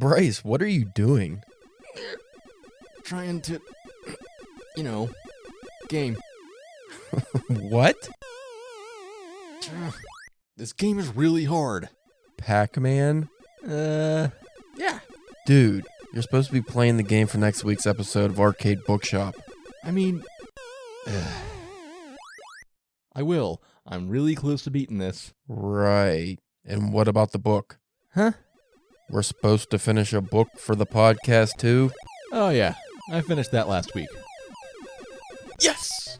Bryce, what are you doing? Trying to, game. What? This game is really hard. Pac-Man? Yeah. Dude, you're supposed to be playing the game for next week's episode of Arcade Bookshop. I mean, I will. I'm really close to beating this. Right. And what about the book? Huh? We're supposed to finish a book for the podcast, too? Oh, yeah. I finished that last week. Yes!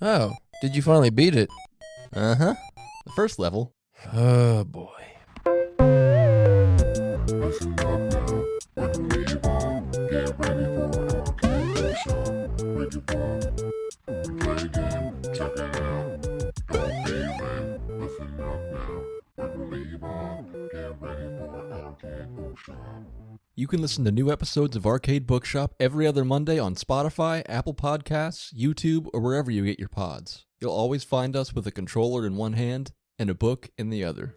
Oh, did you finally beat it? Uh-huh. The first level. Oh, boy. Listen up now, we can leave on. Get ready for Arcade Bookshop with your Bob. We play a game, check it out. Don't be lame. Listen up now, we can leave on. Get ready for Arcade Bookshop. You can listen to new episodes of Arcade Bookshop every other Monday on Spotify, Apple Podcasts, YouTube, or wherever you get your pods. You'll always find us with a controller in one hand and a book in the other.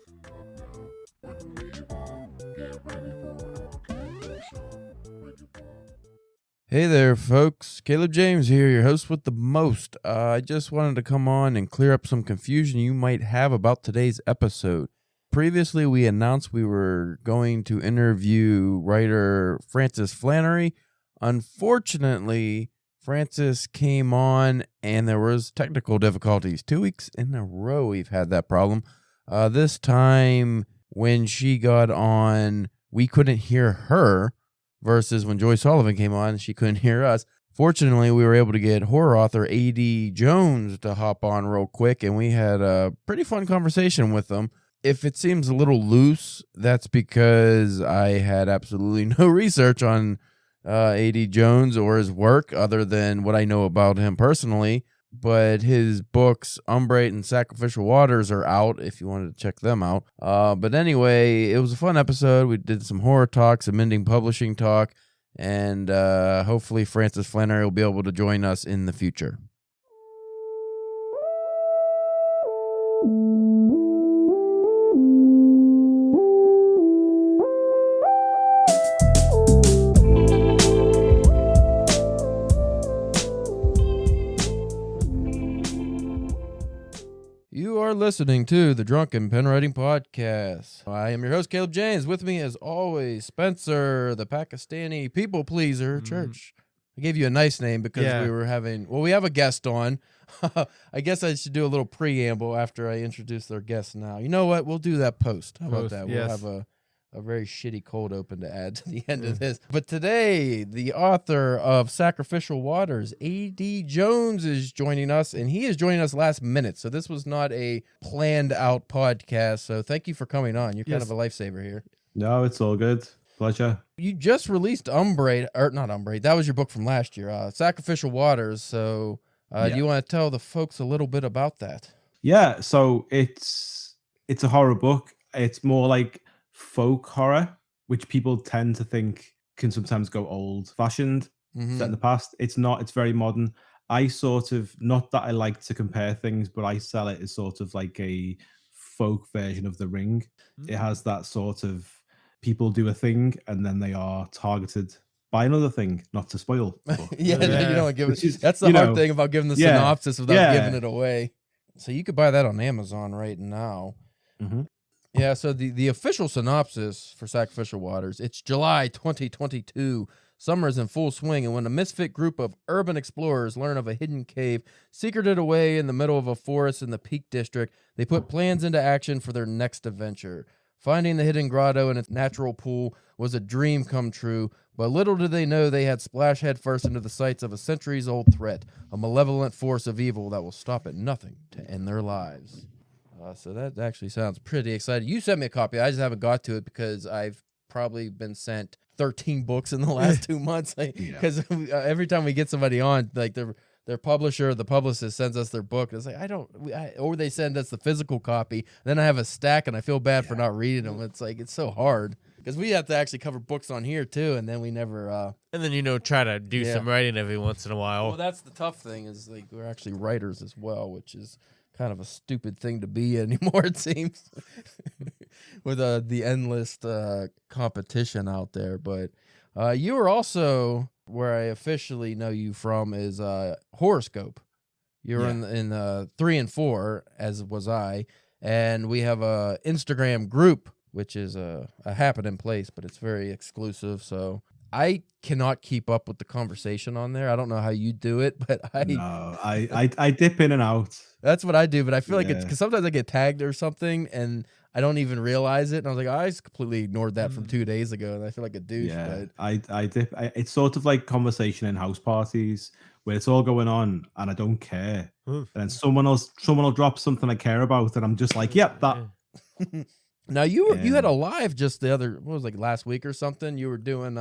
Hey there, folks. Caleb James here, your host with the most. I just wanted to come on and clear up some confusion you might have about today's episode. Previously, we announced we were going to interview writer Frances Flannery. Unfortunately, Frances came on and there was technical difficulties. 2 weeks in a row we've had that problem. This time when she got on, we couldn't hear her. Versus when Joy Sullivan came on, she couldn't hear us. Fortunately, we were able to get horror author A.D. Jones to hop on real quick, and we had a pretty fun conversation with them. If it seems a little loose, that's because I had absolutely no research on A.D. Jones or his work other than what I know about him personally. But his books, Umbrate and Sacrificial Waters, are out if you wanted to check them out. But anyway, it was a fun episode. We did some horror talk, some indie publishing talk, and hopefully Frances Flannery will be able to join us in the future. You are listening to the Drunken Pen Writing Podcast. I am your host, Caleb James. With me, as always, Spencer, the Pakistani people pleaser, Church. I gave you a nice name because we have a guest on. I guess I should do a little preamble after I introduce our guest now. You know what? We'll do that post. How about that? Yes. We'll have a very shitty cold open to add to the end of this. But today, the author of Sacrificial Waters, A.D. Jones, is joining us, and he is joining us last minute. So this was not a planned out podcast. So thank you for coming on. You're kind of a lifesaver here. No, it's all good. Pleasure. You just released Umbrate, or not Umbrate, that was your book from last year, Sacrificial Waters. So do you want to tell the folks a little bit about that? Yeah, so it's a horror book. It's more like folk horror, which people tend to think can sometimes go old-fashioned, set in the past. It's not. It's very modern. I sort of, not that I like to compare things, but I sell it as sort of like a folk version of The Ring. It has that sort of people do a thing and then they are targeted by another thing, not to spoil. You don't want to give it. That's the hard thing about giving the synopsis without giving it away. So you could buy that on Amazon right now. Yeah, so the official synopsis for Sacrificial Waters, it's July 2022. Summer is in full swing, and when a misfit group of urban explorers learn of a hidden cave secreted away in the middle of a forest in the Peak District, they put plans into action for their next adventure. Finding the hidden grotto and its natural pool was a dream come true, but little did they know they had splashed headfirst into the sights of a centuries-old threat, a malevolent force of evil that will stop at nothing to end their lives. So that actually sounds pretty exciting. You sent me a copy. I just haven't got to it because I've probably been sent 13 books in the last 2 months. Because every time we get somebody on, like their publisher, the publicist sends us their book. It's like or they send us the physical copy. Then I have a stack, and I feel bad for not reading them. It's like it's so hard because we have to actually cover books on here too, and then we never. And then try to do some writing every once in a while. Well, that's the tough thing is like we're actually writers as well, which is kind of a stupid thing to be anymore, it seems. with the endless competition out there. But you were also, where I officially know you from, is Horoscope. You were in 3 and 4, as was I, and we have a Instagram group, which is a happening place, but it's very exclusive. So I cannot keep up with the conversation on there. I don't know how you do it, but I dip in and out. that's what I do. But I feel like it's Yeah. because sometimes I get tagged or something and I don't even realize it. And I was like, I just completely ignored that from 2 days ago, and I feel like a douche. Yeah, But I dip. It's sort of like conversation in house parties where it's all going on and I don't care. And then someone will drop something I care about, and I'm just like, yep, that. now you had a live just the other, what was it, like last week or something. You were doing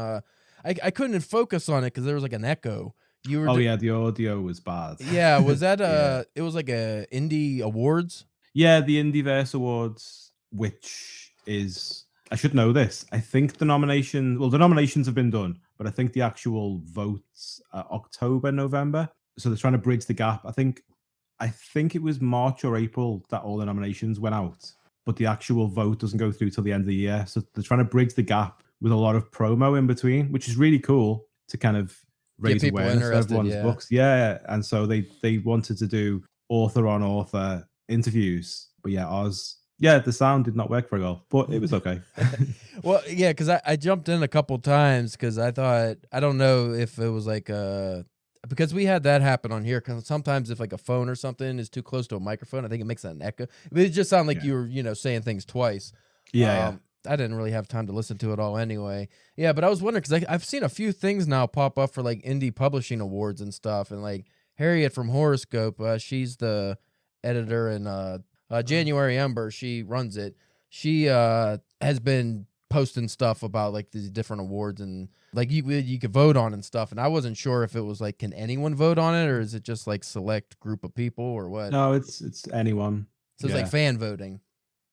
I couldn't focus on it because there was like an echo. You were The audio was bad. yeah, was that Yeah. it was like a indie awards? Yeah, the Indieverse Awards, which is, I should know this. I think the nominations have been done, but I think the actual votes are October, November. So they're trying to bridge the gap. I think it was March or April that all the nominations went out, but the actual vote doesn't go through till the end of the year. So they're trying to bridge the gap with a lot of promo in between, which is really cool to kind of raise people awareness of interested, everyone's yeah. books. Yeah, and so they wanted to do author on author interviews, but the sound did not work very well, but it was okay. Well, yeah, because I jumped in a couple times because I thought, I don't know if it was like because we had that happen on here, because sometimes if like a phone or something is too close to a microphone, I think it makes an echo. But it just sounded like you were, saying things twice. Yeah. I didn't really have time to listen to it all anyway. Yeah, but I was wondering, because I've seen a few things now pop up for like indie publishing awards and stuff, and like Harriet from Horoscope, she's the editor, and January Ember, she runs it. She has been posting stuff about like these different awards, and like you could vote on and stuff, and I wasn't sure if it was like, can anyone vote on it, or is it just like select group of people, or what? No, it's anyone. So it's like fan voting.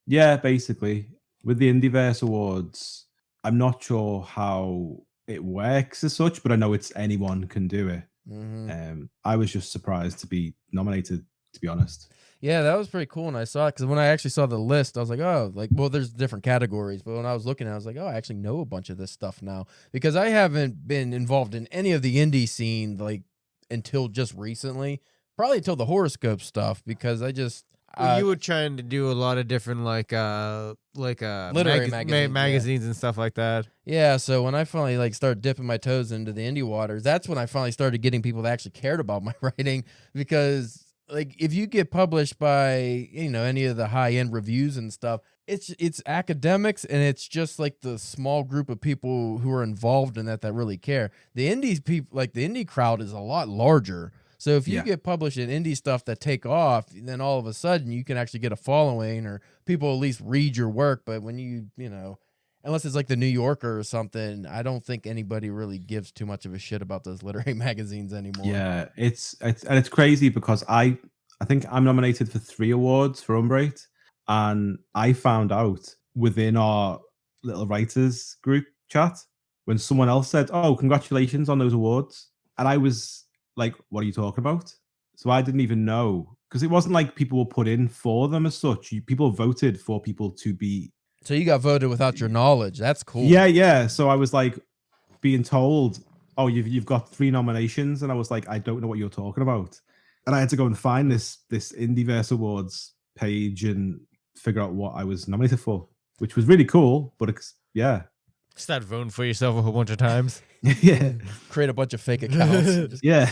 Yeah, basically. With the Indieverse Awards, I'm not sure how it works as such, but I know it's anyone can do it. Mm-hmm. I was just surprised to be nominated, to be honest. Yeah, that was pretty cool, and I saw it because when I actually saw the list, I was like, oh, like, well, there's different categories, but when I was looking at it, I was like, oh, I actually know a bunch of this stuff now, because I haven't been involved in any of the indie scene like until just recently, probably until the Horoscope stuff, because I just Well, you were trying to do a lot of different literary magazines and stuff like that. Yeah, so when I finally like started dipping my toes into the indie waters, that's when I finally started getting people that actually cared about my writing, because like if you get published by any of the high end reviews and stuff, it's academics, and it's just like the small group of people who are involved in that really care. The indies people, like the indie crowd, is a lot larger. So if you get published in indie stuff that take off, then all of a sudden you can actually get a following, or people at least read your work. But when you unless it's like the New Yorker or something, I don't think anybody really gives too much of a shit about those literary magazines anymore. Yeah, it's crazy because I think I'm nominated for 3 awards for Umbrate, and I found out within our little writers group chat when someone else said, "Oh, congratulations on those awards," and I was like, what are you talking about? So I didn't even know, because it wasn't like people were put in for them as such. People voted for people to be. So you got voted without your knowledge. That's cool. Yeah. So I was like being told, oh, you've got 3 nominations, and I was like, I don't know what you're talking about. And I had to go and find this Indieverse Awards page and figure out what I was nominated for, which was really cool. But Start voting for yourself a whole bunch of times. yeah. Create a bunch of fake accounts. Yeah.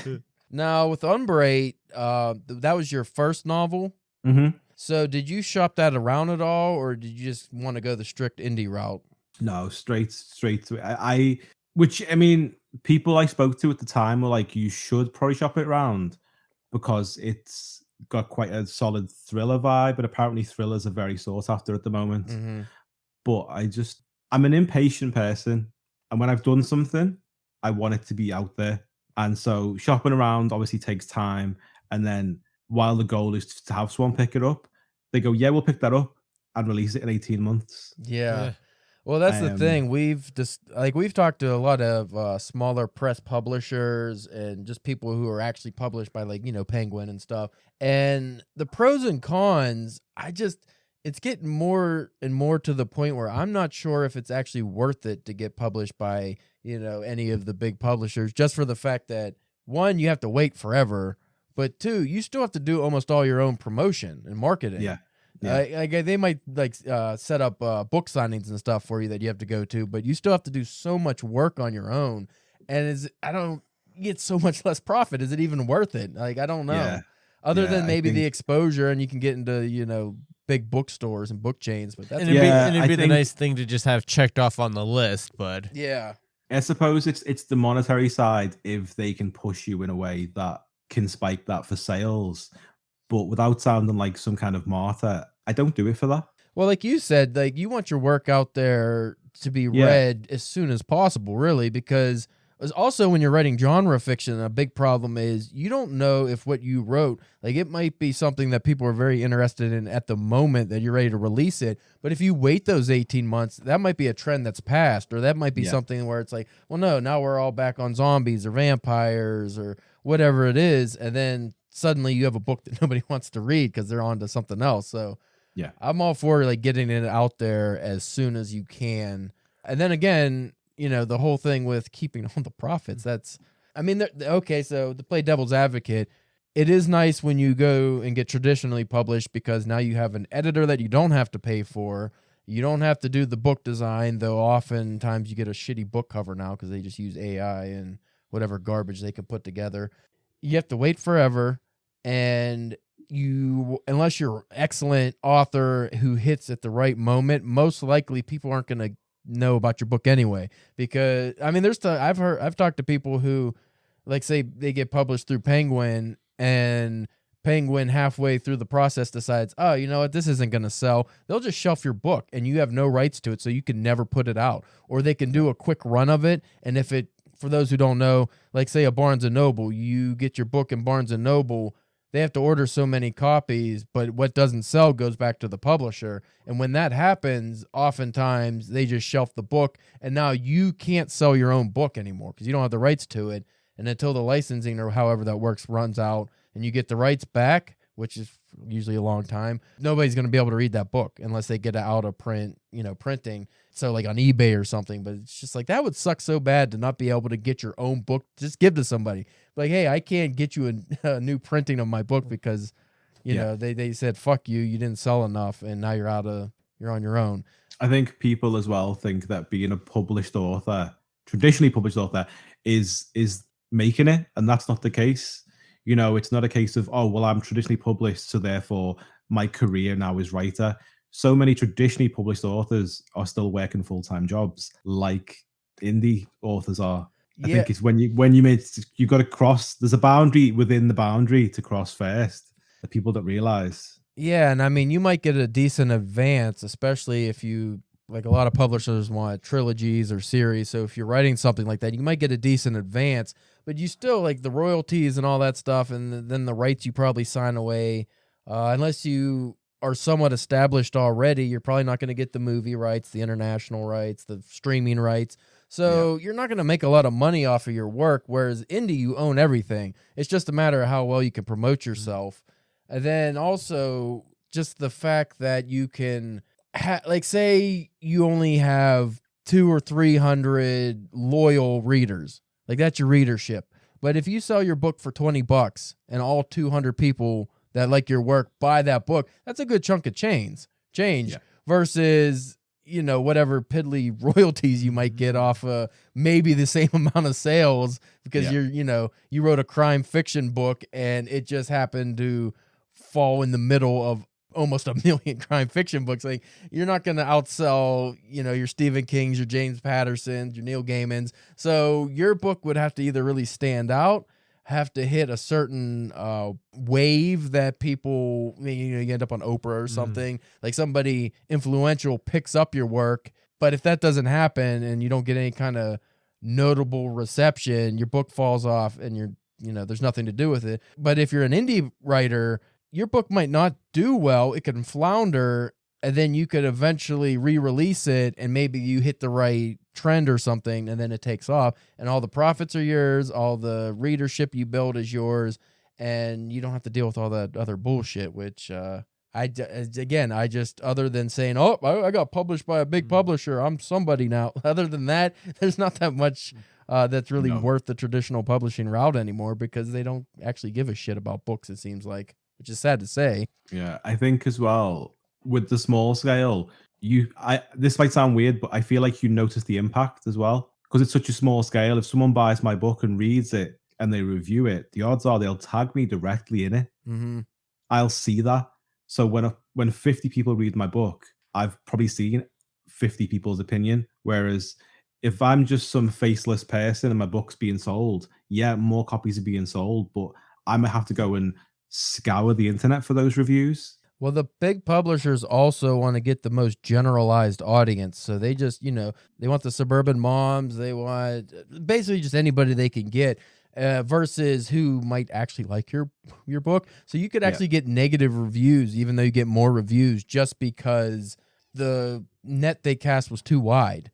Now with Umbrate, that was your first novel. Mm-hmm. So did you shop that around at all, or did you just want to go the strict indie route? No, straight to it. I mean, people I spoke to at the time were like, you should probably shop it around because it's got quite a solid thriller vibe, but apparently thrillers are very sought after at the moment. Mm-hmm. But I'm an impatient person, and when I've done something, I want it to be out there. And so shopping around obviously takes time. And then while the goal is to have someone pick it up, they go, yeah, we'll pick that up and release it in 18 months. Yeah. Well, that's the thing. We've talked to a lot of smaller press publishers and just people who are actually published by Penguin and stuff. And the pros and cons, it's getting more and more to the point where I'm not sure if it's actually worth it to get published by, any of the big publishers, just for the fact that, one, you have to wait forever, but two, you still have to do almost all your own promotion and marketing. Yeah. They might set up book signings and stuff for you that you have to go to, but you still have to do so much work on your own. And you get so much less profit. Is it even worth it? Like, I don't know. Yeah. Other Yeah, than I maybe the think- exposure, and you can get into, big bookstores and book chains, but that's And it'd be the think- nice thing to just have checked off on the list, but yeah. I suppose it's the monetary side if they can push you in a way that can spike that for sales, but without sounding like some kind of martyr. I don't do it for that. Well, like you said, like you want your work out there to be Yeah. read as soon as possible, really, because also when you're writing genre fiction, a big problem is you don't know if what you wrote, like it might be something that people are very interested in at the moment that you're ready to release it. But if you wait those 18 months, that might be a trend that's passed, or that might be Yeah. something where it's like, well, no, now we're all back on zombies or vampires or whatever it is. And then suddenly you have a book that nobody wants to read because they're on to something else. So Yeah. I'm all for like getting it out there as soon as you can. And then again, the whole thing with keeping all the profits, okay, so to play devil's advocate, it is nice when you go and get traditionally published because now you have an editor that you don't have to pay for. You don't have to do the book design, though oftentimes you get a shitty book cover now because they just use AI and whatever garbage they can put together. You have to wait forever, and unless you're an excellent author who hits at the right moment, most likely people aren't going to know about your book anyway. Because I've talked to people who, like, say they get published through Penguin, and Penguin halfway through the process decides, oh, you know what, this isn't going to sell. They'll just shelf your book, and you have no rights to it, so you can never put it out. Or they can do a quick run of it, and for those who don't know, like say a Barnes & Noble, you get your book in Barnes & Noble, they have to order so many copies, but what doesn't sell goes back to the publisher. And when that happens, oftentimes they just shelf the book, and now you can't sell your own book anymore because you don't have the rights to it. And until the licensing or however that works runs out and you get the rights back, which is usually a long time, nobody's going to be able to read that book unless they get it out of print, printing. So like on eBay or something, but it's just like that would suck so bad to not be able to get your own book. Just give to somebody. Like, hey, I can't get you a new printing of my book because, they said, fuck you, you didn't sell enough, and now you're on your own. I think people as well think that being a published author, traditionally published author, is making it, and that's not the case. It's not a case of, oh, well, I'm traditionally published, so therefore my career now is writer. So many traditionally published authors are still working full-time jobs like indie authors are. I think it's when you got to cross, there's a boundary within the boundary to cross first that people don't realize. Yeah, and you might get a decent advance, especially if you, like a lot of publishers want trilogies or series. So if you're writing something like that, you might get a decent advance, but you still like the royalties and all that stuff, and then the rights you probably sign away. Unless you are somewhat established already, you're probably not going to get the movie rights, the international rights, the streaming rights. So you're not going to make a lot of money off of your work, whereas indie, you own everything. It's just a matter of how well you can promote yourself. And then also just the fact that you can, say you only have 200 or 300 loyal readers. Like that's your readership. But if you sell your book for $20 and all 200 people that like your work buy that book, that's a good chunk of change versus, whatever piddly royalties you might get off maybe the same amount of sales because you wrote a crime fiction book and it just happened to fall in the middle of almost 1 million crime fiction books. Like you're not going to outsell, your Stephen Kings, your James Pattersons, your Neil Gaimans. So your book would have to either really stand out, have to hit a certain wave that people, you end up on Oprah or something, like somebody influential picks up your work. But if that doesn't happen and you don't get any kind of notable reception, your book falls off and there's nothing to do with it. But if you're an indie writer, your book might not do well. It could flounder, and then you could eventually re-release it, and maybe you hit the right trend or something, and then it takes off, and all the profits are yours, all the readership you build is yours, and you don't have to deal with all that other bullshit, which Again, I just, other than saying, oh, I got published by a big publisher, I'm somebody now. Other than that, there's not that much that's really No. worth the traditional publishing route anymore, because they don't actually give a shit about books, it seems like, which is sad to say. Yeah, I think as well with the small scale, this might sound weird, but I feel like you notice the impact as well because it's such a small scale. If someone buys my book and reads it and they review it, the odds are they'll tag me directly in it. Mm-hmm. I'll see that. So when 50 people read my book, I've probably seen 50 people's opinion. Whereas if I'm just some faceless person and my book's being sold, yeah, more copies are being sold, but I might have to go and scour the internet for those reviews. Well, the big publishers also want to get the most generalized audience. So they just, they want the suburban moms. They want basically just anybody they can get. Versus who might actually like your book. So you could actually get negative reviews, even though you get more reviews, just because the net they cast was too wide.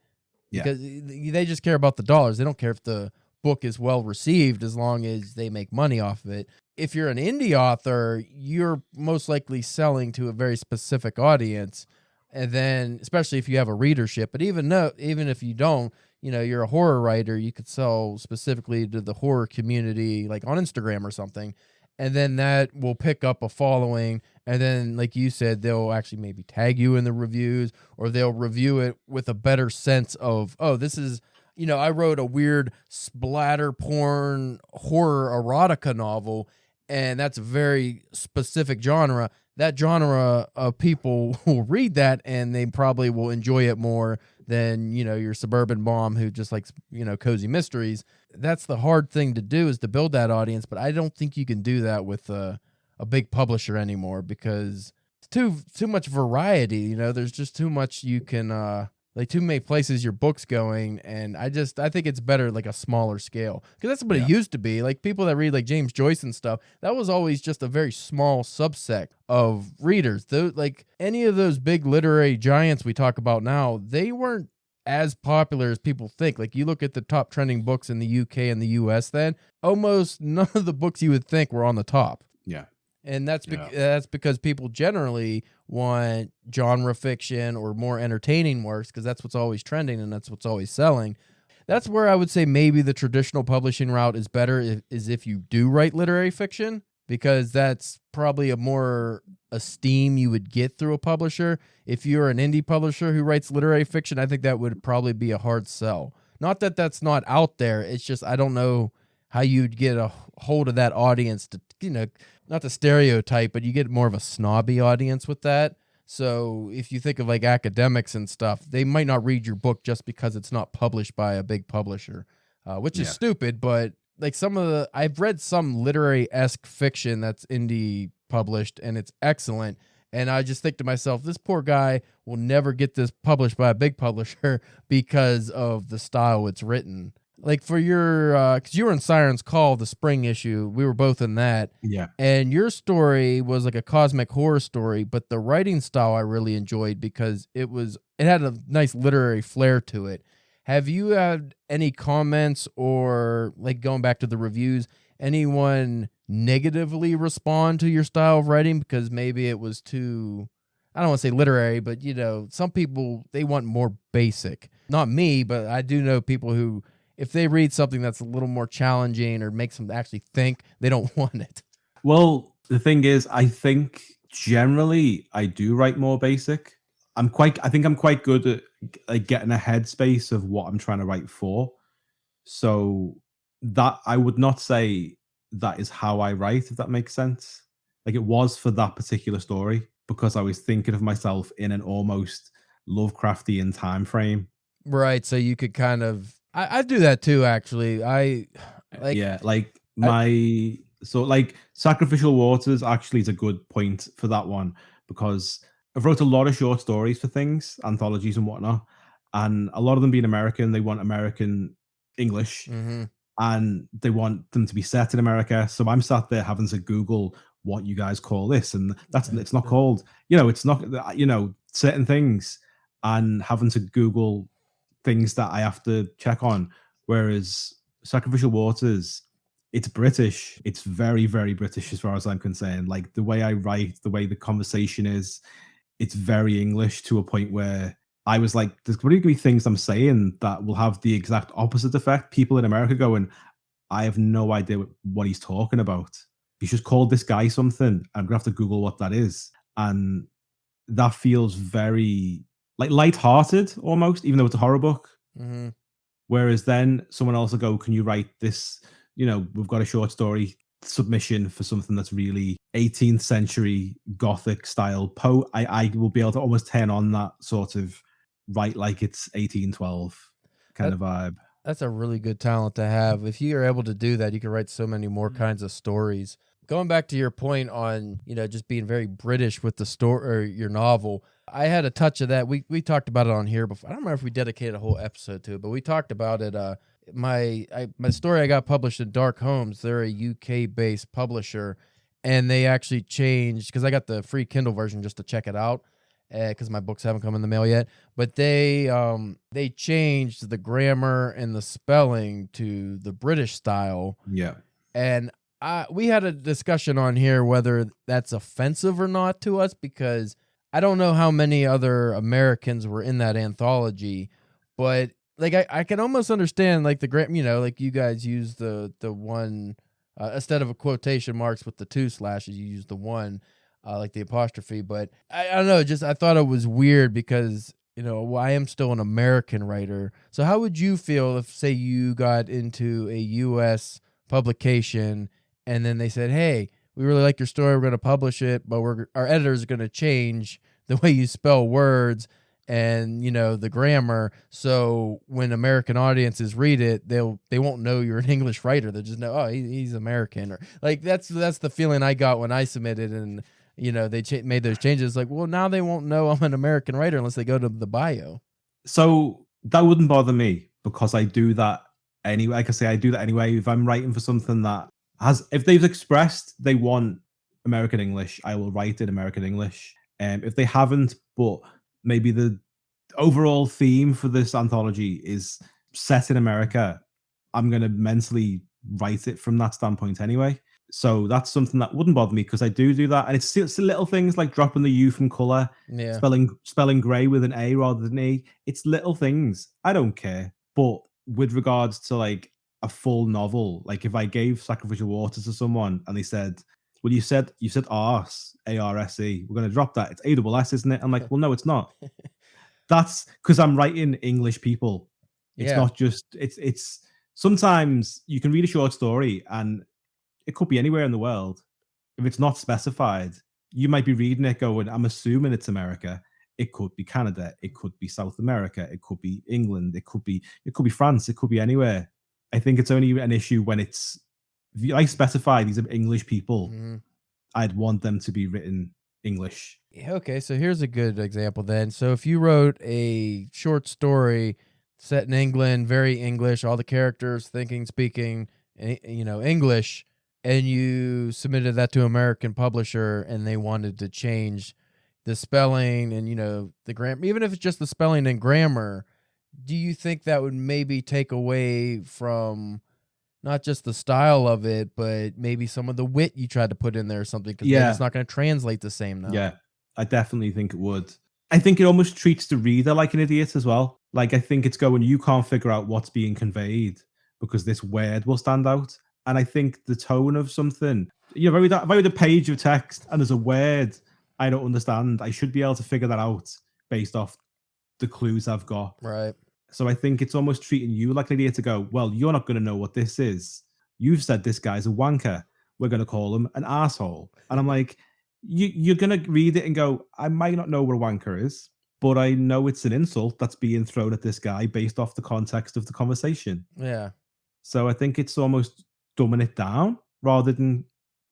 Yeah. Because they just care about the dollars. They don't care if the book is well received as long as they make money off of it. If you're an indie author, you're most likely selling to a very specific audience. And then, especially if you have a readership, but even if you don't, you're a horror writer, you could sell specifically to the horror community, like on Instagram or something. And then that will pick up a following. And then, like you said, they'll actually maybe tag you in the reviews, or they'll review it with a better sense of, oh, this is, I wrote a weird splatter porn horror erotica novel, and that's a very specific genre. That genre of people will read that, and they probably will enjoy it more than, your suburban mom who just likes, cozy mysteries. That's the hard thing to do, is to build that audience. But I don't think you can do that with a big publisher anymore, because it's too much variety. There's just too much you can, too many places your book's going. And I think it's better like a smaller scale, because that's what it used to be. Like people that read like James Joyce and stuff, that was always just a very small subset of readers. Like any of those big literary giants we talk about now, they weren't as popular as people think. Like you look at the top trending books in the UK and the US, then almost none of the books you would think were on the top. Yeah. And that's because people generally want genre fiction or more entertaining works, because that's what's always trending and that's what's always selling. That's where I would say maybe the traditional publishing route is better, is if you do write literary fiction, because that's probably a more esteem you would get through a publisher. If you're an indie publisher who writes literary fiction, I think that would probably be a hard sell. Not that that's not out there. It's just I don't know how you'd get a hold of that audience to, not the stereotype, but you get more of a snobby audience with that. So if you think of like academics and stuff, they might not read your book just because it's not published by a big publisher, which is stupid. But like I've read some literary-esque fiction that's indie published, and it's excellent. And I just think to myself, this poor guy will never get this published by a big publisher because of the style it's written. Like for your, because you were in Siren's Call, the spring issue, we were both in that. Yeah. And your story was like a cosmic horror story, but the writing style I really enjoyed because it had a nice literary flair to it. Have you had any comments, or like going back to the reviews, anyone negatively respond to your style of writing because maybe it was too, I don't want to say literary, but some people, they want more basic. Not me, but I do know people who, if they read something that's a little more challenging or makes them actually think, they don't want it. Well, the thing is, I think generally I do write more basic. I think I'm quite good at like getting a headspace of what I'm trying to write for. So that I would not say that is how I write, if that makes sense. Like it was for that particular story because I was thinking of myself in an almost Lovecraftian time frame. Right. So you could kind of, I do that too, actually. Sacrificial Waters actually is a good point for that one, because I've wrote a lot of short stories for things, anthologies and whatnot, and a lot of them being American, they want American English, and they want them to be set in America. So I'm sat there having to Google what you guys call this, and it's not called, it's not, certain things, and having to Google things that I have to check on. Whereas Sacrificial Waters, it's British. It's very, very British as far as I'm concerned. Like the way I write, the way the conversation is, it's very English to a point where I was like, there's going to be things I'm saying that will have the exact opposite effect. People in America going, I have no idea what he's talking about. He's just called this guy something. I'm going to have to Google what that is. And that feels very like lighthearted almost, even though it's a horror book. Mm-hmm. Whereas then someone else will go, can you write this? You know, we've got a short story submission for something that's really 18th century Gothic style. I will be able to almost turn on that sort of write like it's 1812 kind of vibe. That's a really good talent to have. If you are able to do that, you can write so many more kinds of stories. Going back to your point on, just being very British with the story or your novel, I had a touch of that. We talked about it on here before. I don't remember if we dedicated a whole episode to it, but we talked about it. My story I got published in Dark Homes. They're a UK-based publisher, and they actually changed, because I got the free Kindle version just to check it out, because my books haven't come in the mail yet. But they changed the grammar and the spelling to the British style. Yeah. And we had a discussion on here whether that's offensive or not to us, because I don't know how many other Americans were in that anthology, but like I can almost understand like like you guys use the one instead of a quotation marks with the 2 slashes, you use the 1 like the apostrophe. But I don't know, just I thought it was weird because I am still an American writer. So how would you feel if, say, you got into a U.S. publication and then they said, hey, we really like your story, we're going to publish it, but our editors are going to change the way you spell words and, the grammar. So when American audiences read it, they won't know you're an English writer. They'll just know, oh, he's American. Or like, that's the feeling I got when I submitted and, they made those changes. Like, well, now they won't know I'm an American writer unless they go to the bio. So that wouldn't bother me because I do that anyway. Like I say, I do that anyway. If I'm writing for something that if they've expressed they want American English, I will write in American English. If they haven't, but maybe the overall theme for this anthology is set in America, I'm going to mentally write it from that standpoint anyway. So that's something that wouldn't bother me because I do that. And it's little things like dropping the U from color, spelling gray with an A rather than E. It's little things. I don't care. But with regards to like a full novel, like if I gave Sacrificial Waters to someone and they said, well, you said arse, A-R-S-E, we're going to drop that. It's A-double-S, isn't it? I'm like, well, no, it's not. That's because I'm writing English people. It's not just, it's sometimes you can read a short story and it could be anywhere in the world. If it's not specified, you might be reading it going, I'm assuming it's America. It could be Canada. It could be South America. It could be England. It could be France. It could be anywhere. I think it's only an issue when if I specify these are English people, I'd want them to be written English. Okay, so here's a good example then. So if you wrote a short story set in England, very English, all the characters thinking, speaking, English, and you submitted that to an American publisher and they wanted to change the spelling and, the grammar, even if it's just the spelling and grammar, do you think that would maybe take away from not just the style of it, but maybe some of the wit you tried to put in there or something? Because it's not going to translate the same now. Yeah, I definitely think it would. I think it almost treats the reader like an idiot as well. Like, I think it's going, you can't figure out what's being conveyed because this word will stand out. And I think the tone of something, if I read a page of text and there's a word I don't understand, I should be able to figure that out based off the clues I've got. Right. So I think it's almost treating you like an idiot to go, well, you're not going to know what this is. You've said this guy's a wanker. We're going to call him an asshole. And I'm like, you're going to read it and go, I might not know what a wanker is, but I know it's an insult that's being thrown at this guy based off the context of the conversation. Yeah. So I think it's almost dumbing it down rather than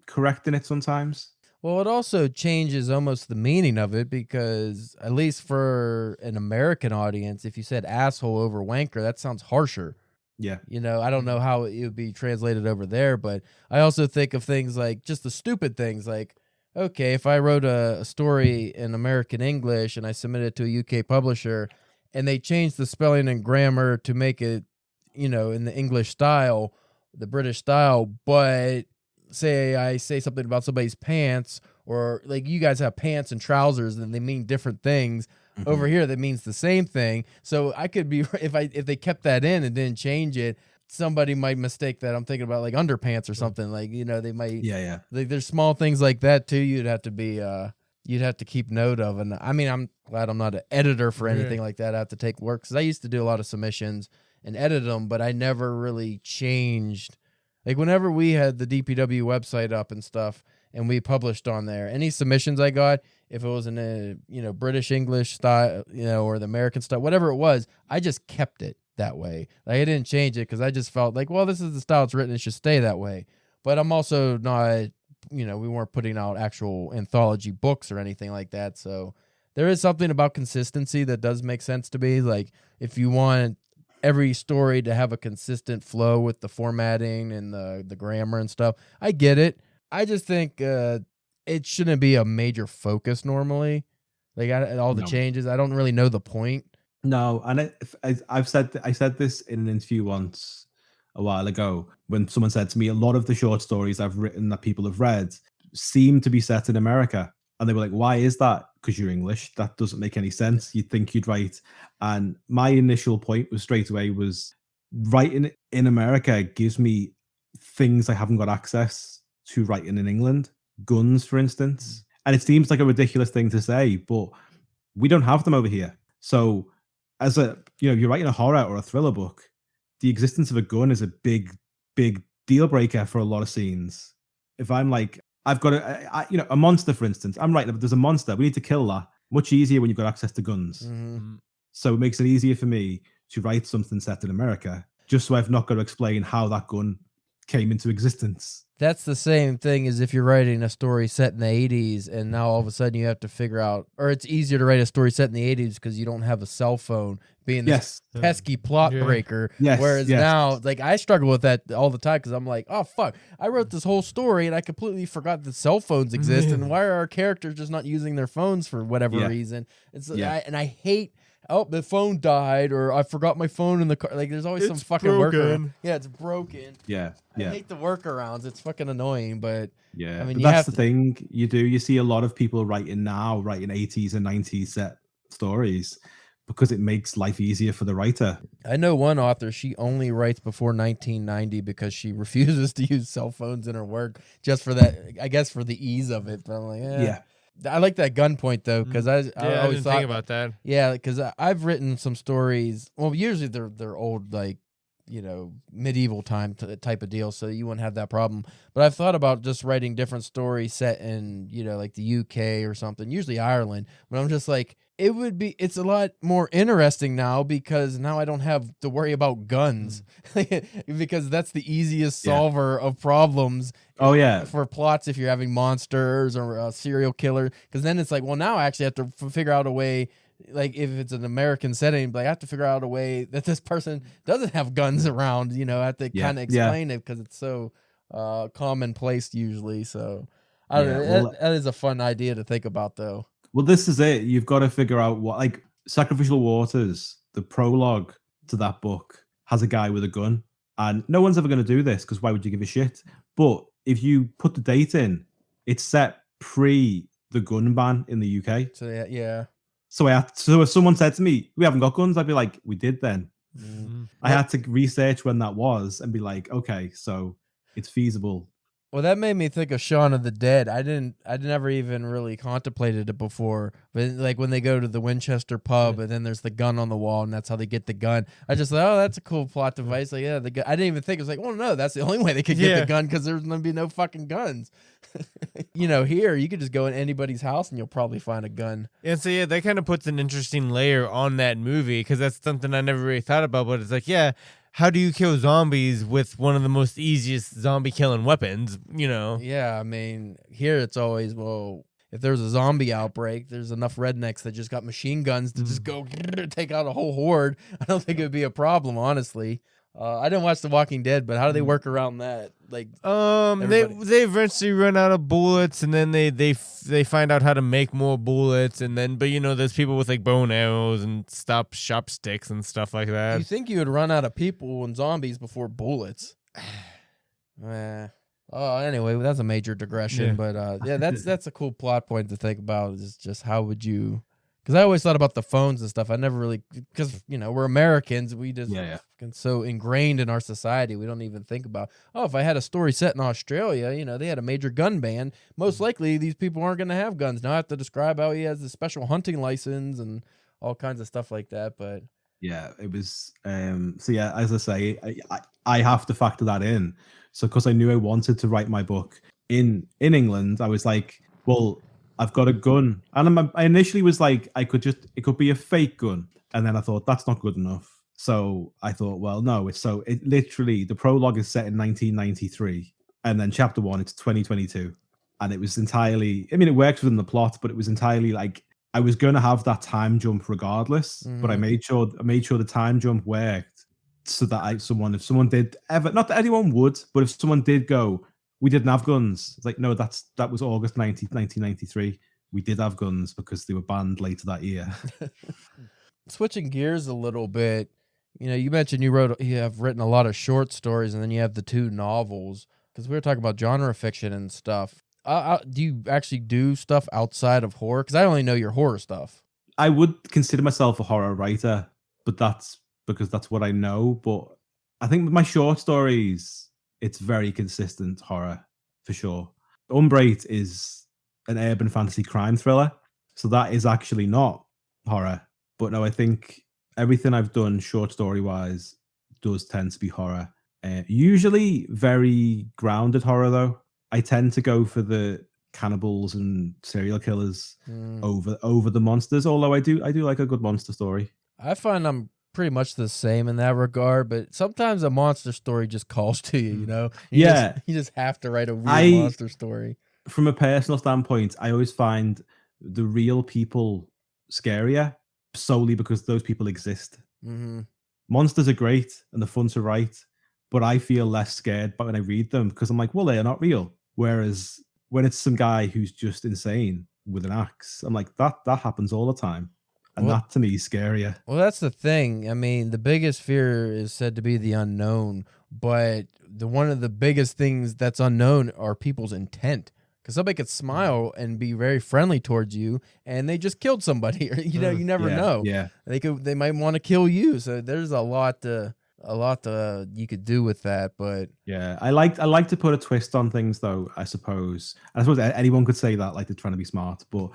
correcting it sometimes. Well, it also changes almost the meaning of it because, at least for an American audience, if you said asshole over wanker, that sounds harsher. Yeah. I don't know how it would be translated over there, but I also think of things like just the stupid things like, okay, if I wrote a story in American English and I submitted it to a UK publisher and they changed the spelling and grammar to make it, in the English style, the British style, but say I say something about somebody's pants, or like you guys have pants and trousers and they mean different things. Mhm. Over here that means the same thing. So I could be, if they kept that in and didn't change it, somebody might mistake that I'm thinking about like underpants or something. Like, they might, Yeah. like there's small things like that too. You'd have to keep note of. And I mean, I'm glad I'm not an editor for anything like that. I have to take work, because I used to do a lot of submissions and edit them, but I never really changed. Like whenever we had the DPW website up and stuff and we published on there, any submissions I got, if it was in a, British English style, or the American style, whatever it was, I just kept it that way. Like I didn't change it, because I just felt like, well, this is the style it's written. It should stay that way. But I'm also not, we weren't putting out actual anthology books or anything like that. So there is something about consistency that does make sense to me. Like if you want every story to have a consistent flow with the formatting and the grammar and stuff, I get it. I just think it shouldn't be a major focus normally. Like all the changes, I don't really know the point. No, and I said this in an interview once a while ago, when someone said to me, a lot of the short stories I've written that people have read seem to be set in America. And they were like, why is that? Because you're English. That doesn't make any sense. You'd think you'd write. And my initial point was straight away was writing in America gives me things I haven't got access to writing in England. Guns, for instance. And it seems like a ridiculous thing to say, but we don't have them over here. So as if you're writing a horror or a thriller book, the existence of a gun is a big deal breaker for a lot of scenes. If I'm like, I've got a monster, for instance, I'm writing, there's a monster, we need to kill that. Much easier when you've got access to guns. Mm-hmm. So it makes it easier for me to write something set in America, just so I've not got to explain how that gun came into existence. That's the same thing as if you're writing a story set in the 80s and now all of a sudden you have to figure out, or it's easier to write a story set in the 80s because you don't have a cell phone being this pesky plot breaker. Yes. Whereas now, like, I struggle with that all the time because I'm like, oh, fuck, I wrote this whole story and I completely forgot that cell phones exist and why are our characters just not using their phones for whatever reason? And I hate... Oh, the phone died, or I forgot my phone in the car. Like, there's always some fucking workaround. Yeah, it's broken. Yeah. I hate the workarounds. It's fucking annoying, but yeah. I mean, that's the thing you do. You see a lot of people writing 80s and 90s set stories because it makes life easier for the writer. I know one author, she only writes before 1990 because she refuses to use cell phones in her work just for that, I guess, for the ease of it. But I'm like, yeah. I like that gun point though, because I always didn't thought think about that. Yeah, because I've written some stories. Well, usually they're old, like medieval time type of deal, so you wouldn't have that problem. But I've thought about just writing different stories set in like the UK or something, usually Ireland. But I'm just like, it's a lot more interesting now because now I don't have to worry about guns because that's the easiest solver of problems. Oh yeah, for plots if you're having monsters or a serial killer, because then it's like, well, now I actually have to figure out a way. Like if it's an American setting, like I have to figure out a way that this person doesn't have guns around. I have to kind of explain it because it's so commonplace usually. So I don't know. That is a fun idea to think about, though. Well, this is it. You've got to figure out what, like, Sacrificial Waters, the prologue to that book has a guy with a gun, and no one's ever going to do this because why would you give a shit? But if you put the date in, it's set pre the gun ban in the UK. So yeah. So if someone said to me, "We haven't got guns," I'd be like, "We did then." Mm-hmm. I had to research when that was and be like, "Okay, so it's feasible." Well, that made me think of Shaun of the Dead. I never even really contemplated it before. But like when they go to the Winchester pub and then there's the gun on the wall and that's how they get the gun. I just thought, oh, that's a cool plot device. Like, yeah, the gun. I didn't even think. It was like, well, no, that's the only way they could get the gun because there's going to be no fucking guns. Here you could just go in anybody's house and you'll probably find a gun. And so, that kind of puts an interesting layer on that movie because that's something I never really thought about. But it's like, how do you kill zombies with one of the most easiest zombie killing weapons, Yeah, I mean, here it's always, well, if there's a zombie outbreak, there's enough rednecks that just got machine guns to just go take out a whole horde. I don't think it would be a problem, honestly. I didn't watch The Walking Dead, but how do they work around that? Like, they eventually run out of bullets, and then they find out how to make more bullets, and then but there's people with like bow and arrows and sharp sticks and stuff like that. You think you would run out of people and zombies before bullets? Oh, anyway, that's a major digression, Yeah. but yeah, that's a cool plot point to think about. Is just how would you? Because I always thought about the phones and stuff. I never really, because we're Americans, we just Yeah. fucking so ingrained in our society, we don't even think about. Oh, if I had a story set in Australia, they had a major gun ban. Most likely, these people aren't going to have guns. Now I have to describe how he has a special hunting license and all kinds of stuff like that. But Yeah, it was. So yeah, as I say, I have to factor that in. So because I knew I wanted to write my book in England, I was like, well, I've got a gun, and I initially was like, it could be a fake gun, and then I thought that's not good enough. So I thought, well, no, it literally the prologue is set in 1993, and then chapter 1 it's 2022, and it was entirely. I mean, it works within the plot, but it was entirely like. I was going to have that time jump regardless, but I made sure the time jump worked so that if someone did ever, not that anyone would, but if someone did go, we didn't have guns. It's like, no, that was August 1993. We did have guns because they were banned later that year. switching gears a little bit, you mentioned you have written a lot of short stories, and then you have the 2 novels. Because we were talking about genre fiction and stuff. Do you actually do stuff outside of horror? Because I only know your horror stuff. I would consider myself a horror writer, but that's because that's what I know. But I think with my short stories, it's very consistent horror for sure. Umbrate is an urban fantasy crime thriller, so that is actually not horror. But no, I think everything I've done short story wise does tend to be horror. Usually very grounded horror though. I tend to go for the cannibals and serial killers over the monsters. Although I do like a good monster story. I find I'm pretty much the same in that regard, but sometimes a monster story just calls to you. You just have to write a weird monster story. From a personal standpoint, I always find the real people scarier solely because those people exist. Mm-hmm. Monsters are great and they're fun to write, but I feel less scared when I read them because I'm like, well, they are not real. Whereas when it's some guy who's just insane with an axe, I'm like, that happens all the time. And that to me is scarier. Well, that's the thing. I mean, the biggest fear is said to be the unknown, but one of the biggest things that's unknown are people's intent. Because somebody could smile and be very friendly towards you, and they just killed somebody. You never know. Yeah, they might want to kill you. So there's a lot you could do with that. But yeah, I like to put a twist on things, though. I suppose anyone could say that, like they're trying to be smart, but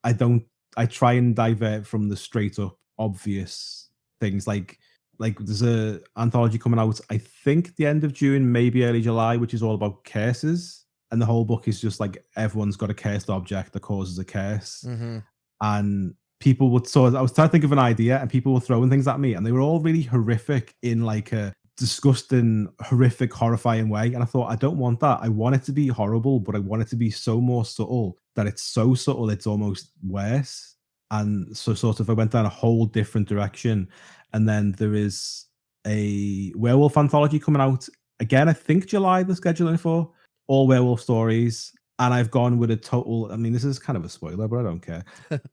I don't. I try and divert from the straight up obvious things. Like there's a anthology coming out, I think the end of June, maybe early July, which is all about curses. And the whole book is just like everyone's got a cursed object that causes a curse. Mm-hmm. And people would, so I was trying to think of an idea and people were throwing things at me and they were all really horrific in like a disgusting, horrific, horrifying way. And I thought, I don't want that. I want it to be horrible, but I want it to be so more subtle that it's so subtle it's almost worse. And so sort of I went down a whole different direction. And then there is a werewolf anthology coming out again, I think July they're scheduling for. All werewolf stories, and I've gone with a total. I mean, this is kind of a spoiler, but I don't care.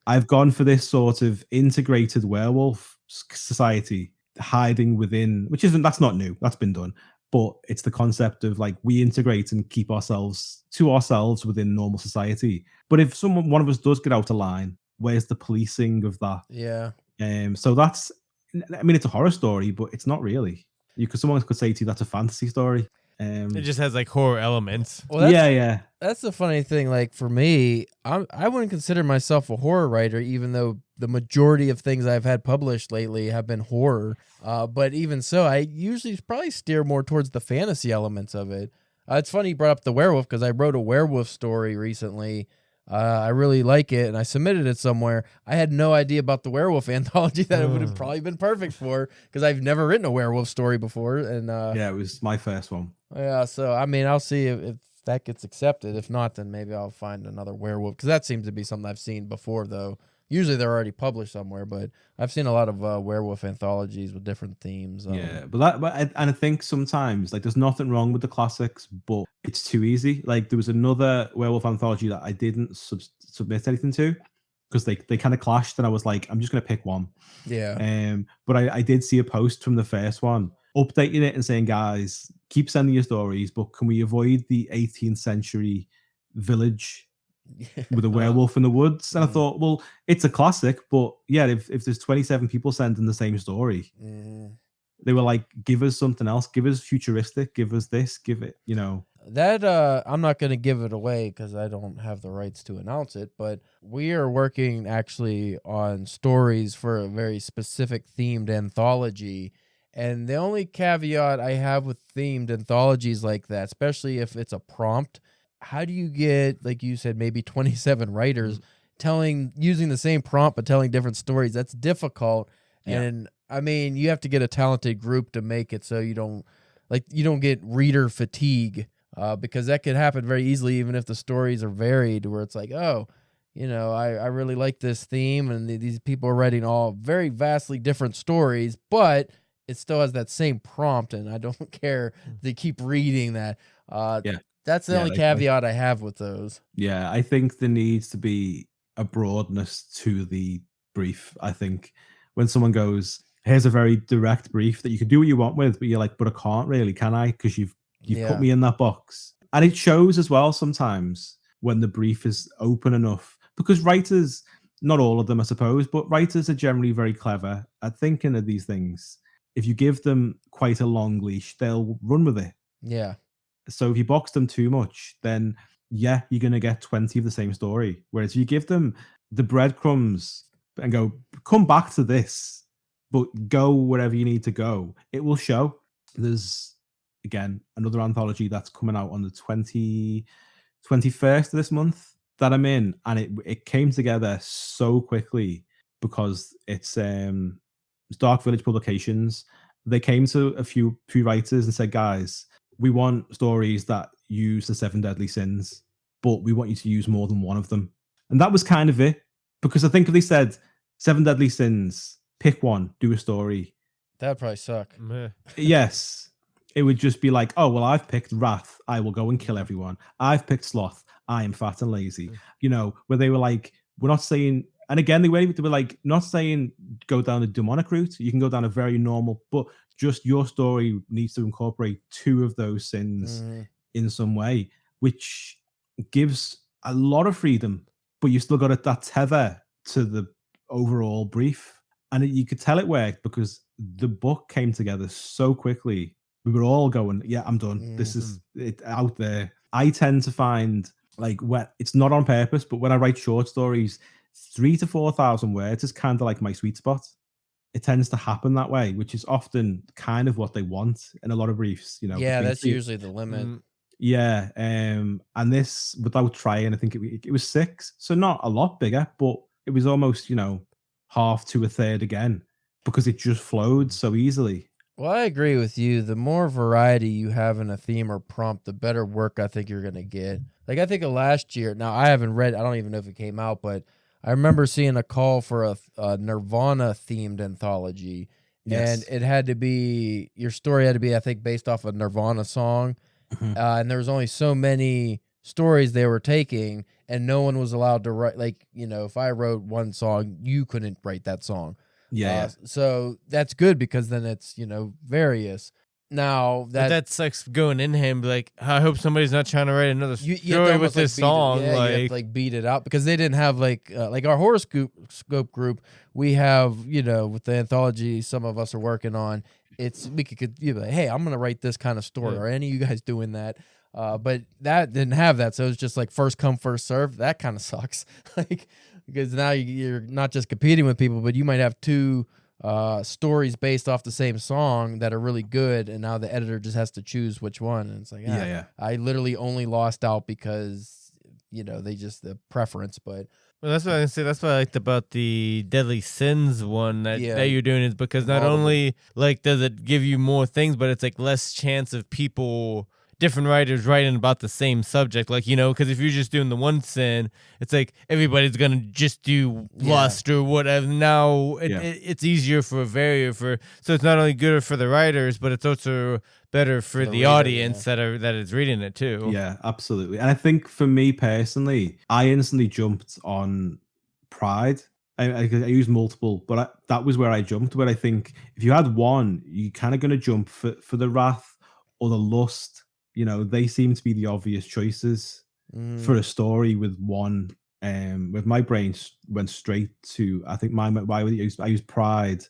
I've gone for this sort of integrated werewolf society hiding within, that's not new. That's been done, but it's the concept of like we integrate and keep ourselves to ourselves within normal society. But if one of us does get out of line, where's the policing of that? Yeah. So that's. I mean, it's a horror story, but it's not really. Someone could say to you that's a fantasy story. It just has like horror elements. Well, yeah. That's the funny thing. Like for me, I wouldn't consider myself a horror writer, even though the majority of things I've had published lately have been horror. But even so, I usually probably steer more towards the fantasy elements of it. It's funny you brought up the werewolf because I wrote a werewolf story recently. I really like it, and I submitted it somewhere. I had no idea about the werewolf anthology that it would have probably been perfect for because I've never written a werewolf story before. And yeah, it was my first one. Yeah, so I mean, I'll see if that gets accepted. If not, then maybe I'll find another werewolf because that seems to be something I've seen before, though. Usually they're already published somewhere, but I've seen a lot of werewolf anthologies with different themes. Yeah, but I think sometimes like there's nothing wrong with the classics, but it's too easy. Like there was another werewolf anthology that I didn't submit anything to because they kind of clashed, and I was like, I'm just gonna pick one. Yeah. But I did see a post from the first one. updating it and saying, guys, keep sending your stories, but can we avoid the 18th century village with a werewolf in the woods? And I thought, well, it's a classic, but yeah, if there's 27 people sending the same story, they were like, give us something else, give us futuristic, give us this, give it, That I'm not going to give it away because I don't have the rights to announce it, but we are working actually on stories for a very specific themed anthology. And the only caveat I have with themed anthologies like that, especially if it's a prompt, how do you get, like you said, maybe 27 writers using the same prompt but telling different stories? That's difficult. Yeah. And I mean, you have to get a talented group to make it so you don't get reader fatigue. Because that could happen very easily, even if the stories are varied, where it's like, oh, I really like this theme, and these people are writing all very vastly different stories, but it still has that same prompt, and I don't care. They keep reading that. That's the only caveat I have with those. Yeah, I think there needs to be a broadness to the brief. I think when someone goes, here's a very direct brief that you can do what you want with, but you're like, but I can't really, can I? Because you've put me in that box. And it shows as well sometimes when the brief is open enough, because writers, not all of them, I suppose, but writers are generally very clever at thinking of these things. If you give them quite a long leash, they'll run with it. Yeah. So if you box them too much, then you're going to get 20 of the same story. Whereas if you give them the breadcrumbs and go, come back to this, but go wherever you need to go, it will show. There's, again, another anthology that's coming out on the 21st of this month that I'm in, and it came together so quickly because it's Dark Village Publications. They came to a few writers and said, guys, we want stories that use the 7 deadly sins, but we want you to use more than one of them. And that was kind of it, because I think if they said 7 deadly sins, pick one, do a story, that'd probably suck. Yes. It would just be like, oh, well, I've picked wrath, I will go and kill everyone. I've picked sloth, I am fat and lazy. Where they were like, we're not saying, and again, they were like, not saying go down a demonic route. You can go down a very normal, but just your story needs to incorporate 2 of those sins in some way, which gives a lot of freedom, but you still got that tether to the overall brief. And you could tell it worked because the book came together so quickly. We were all going, yeah, I'm done. This is it out there. I tend to find, like, it's not on purpose, but when I write short stories, 3,000 to 4,000 words is kind of like my sweet spot. It tends to happen that way, which is often kind of what they want in a lot of briefs. Yeah, that's usually the limit. Yeah, and this, without trying, I think it was 6, so not a lot bigger, but it was almost half to a third again because it just flowed so easily. Well, I agree with you. The more variety you have in a theme or prompt, the better work I think you're going to get. Like, I think of last year, now I haven't read, I don't even know if it came out, but I remember seeing a call for a Nirvana-themed anthology. Yes. And it had to be, your story had to be, I think, based off a Nirvana song. And there was only so many stories they were taking, and no one was allowed to write, like, if I wrote one song, you couldn't write that song. Yeah. So that's good because then it's, various. Now that sucks going in him. Like, I hope somebody's not trying to write another story with this song. You have to, beat it out because they didn't have like our horoscope group. We have, with the anthology some of us are working on. We could be like, hey, I'm gonna write this kind of story. Are any of you guys doing that? But that didn't have that, so it's just like first come first serve. That kind of sucks. Like, because now you're not just competing with people, but you might have 2 stories based off the same song that are really good, and now the editor just has to choose which one. And it's like, I literally only lost out because they just the preference. But well, that's what I say. That's what I liked about the Deadly Sins one that you're doing, is because not only like does it give you more things, but it's like less chance of different writers writing about the same subject, like, because if you're just doing the one sin, it's like everybody's gonna just do lust or whatever. Now it's easier for so it's not only good for the writers, but it's also better for the reader, audience that is reading it too. Yeah, absolutely. And I think for me personally, I instantly jumped on Pride I used multiple, but that was where I jumped. Where I think if you had one, you're kind of going to jump for the wrath or the lust. They seem to be the obvious choices for a story with one. With my brain went straight to, I think I used pride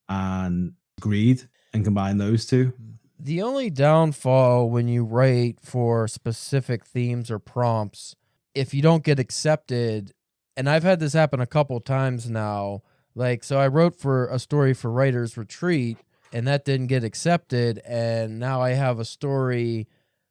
and greed and combine those two. The only downfall when you write for specific themes or prompts, if you don't get accepted, and I've had this happen a couple times now, so I wrote for a story for Writers Retreat, and that didn't get accepted, and now I have a story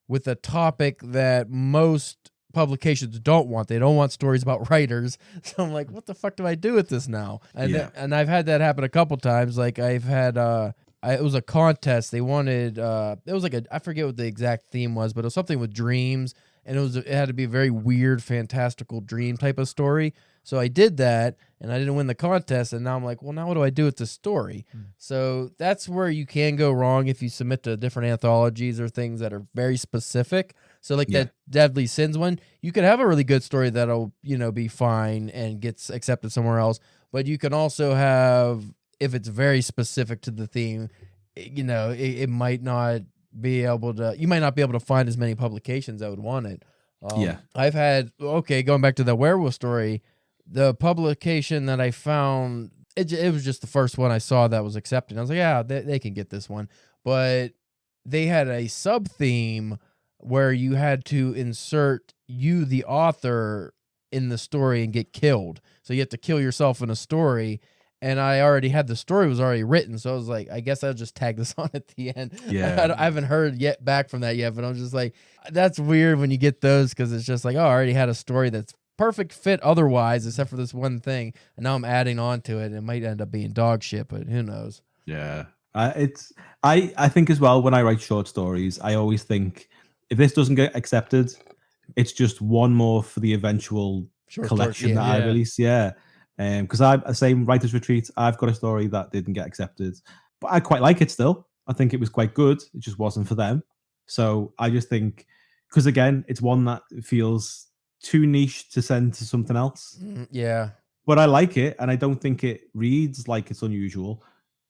with a topic that most publications don't want. They don't want stories about writers. So I'm like, what the fuck do I do with this now? And I've had that happen a couple times. I've had it was a contest. They wanted it was I forget what the exact theme was, but it was something with dreams, and it had to be a very weird, fantastical dream type of story. So I did that, and I didn't win the contest, and now I'm like, well, now what do I do with this story? So that's where you can go wrong if you submit to different anthologies or things that are very specific. So that Deadly Sins one, you could have a really good story that'll, be fine and gets accepted somewhere else. But you can also have, if it's very specific to the theme, it might not be able to, you might not be able to find as many publications that would want it. I've had, going back to the werewolf story, the publication that I found, it was just the first one I saw that was accepted. I was like, yeah, they can get this one. But they had a sub-theme where you had to insert you, the author, in the story and get killed. So you have to kill yourself in a story. And I already had the story was already written. So I was like, I guess I'll just tag this on at the end. Yeah. I haven't heard back from that yet, but I'm just like, that's weird when you get those, because it's just like, oh, I already had a story that's perfect fit otherwise, except for this one thing. And now I'm adding on to it. It might end up being dog shit, but who knows? Yeah. I think as well, when I write short stories, I always think, if this doesn't get accepted, it's just one more for the eventual collection that I release. Yeah. Because I same Writers Retreat, I've got a story that didn't get accepted, but I quite like it still. I think it was quite good. It just wasn't for them. So I just think, because again, it's one that feels too niche to send to something else. Yeah. But I like it, and I don't think it reads like it's unusual.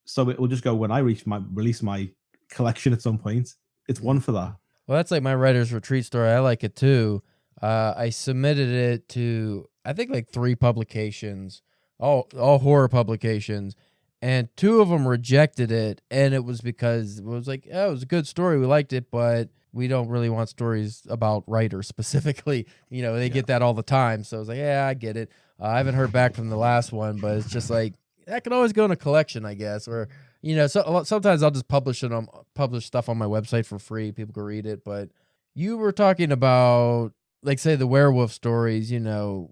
So it will just go when I release my collection at some point. It's one for that. Well, that's like my Writer's Retreat story. I like it too. I submitted it to, I think, 3 publications, all horror publications, and 2 of them rejected it, and it was because it was like, oh, it was a good story, we liked it, but we don't really want stories about writers specifically. They get that all the time, so I was like, yeah, I get it. I haven't heard back from the last one, but it's just like, that can always go in a collection, I guess, or sometimes I'll just publish stuff on my website for free. People can read it. But you were talking about, say, the werewolf stories. Do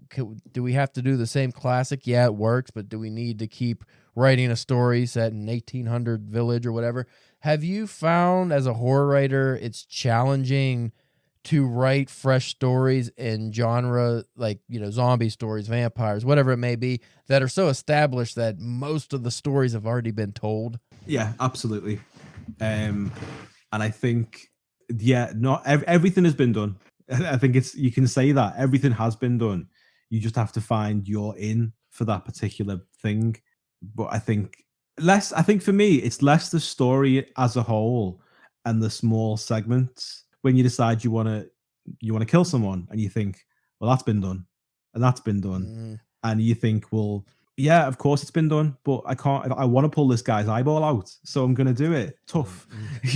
we have to do the same classic? Yeah, it works. But do we need to keep writing a story set in 1800 village or whatever? Have you found, as a horror writer, it's challenging to write fresh stories in genre, zombie stories, vampires, whatever it may be, that are so established that most of the stories have already been told? Yeah, absolutely. And I think, not everything has been done. I think you can say that everything has been done. You just have to find your in for that particular thing. But I think for me, it's less the story as a whole and the small segments. When you decide you want to kill someone, and you think, well, that's been done, and that's been done, and you think, well, yeah, of course it's been done, but I can't. I want to pull this guy's eyeball out, so I'm going to do it. Tough, I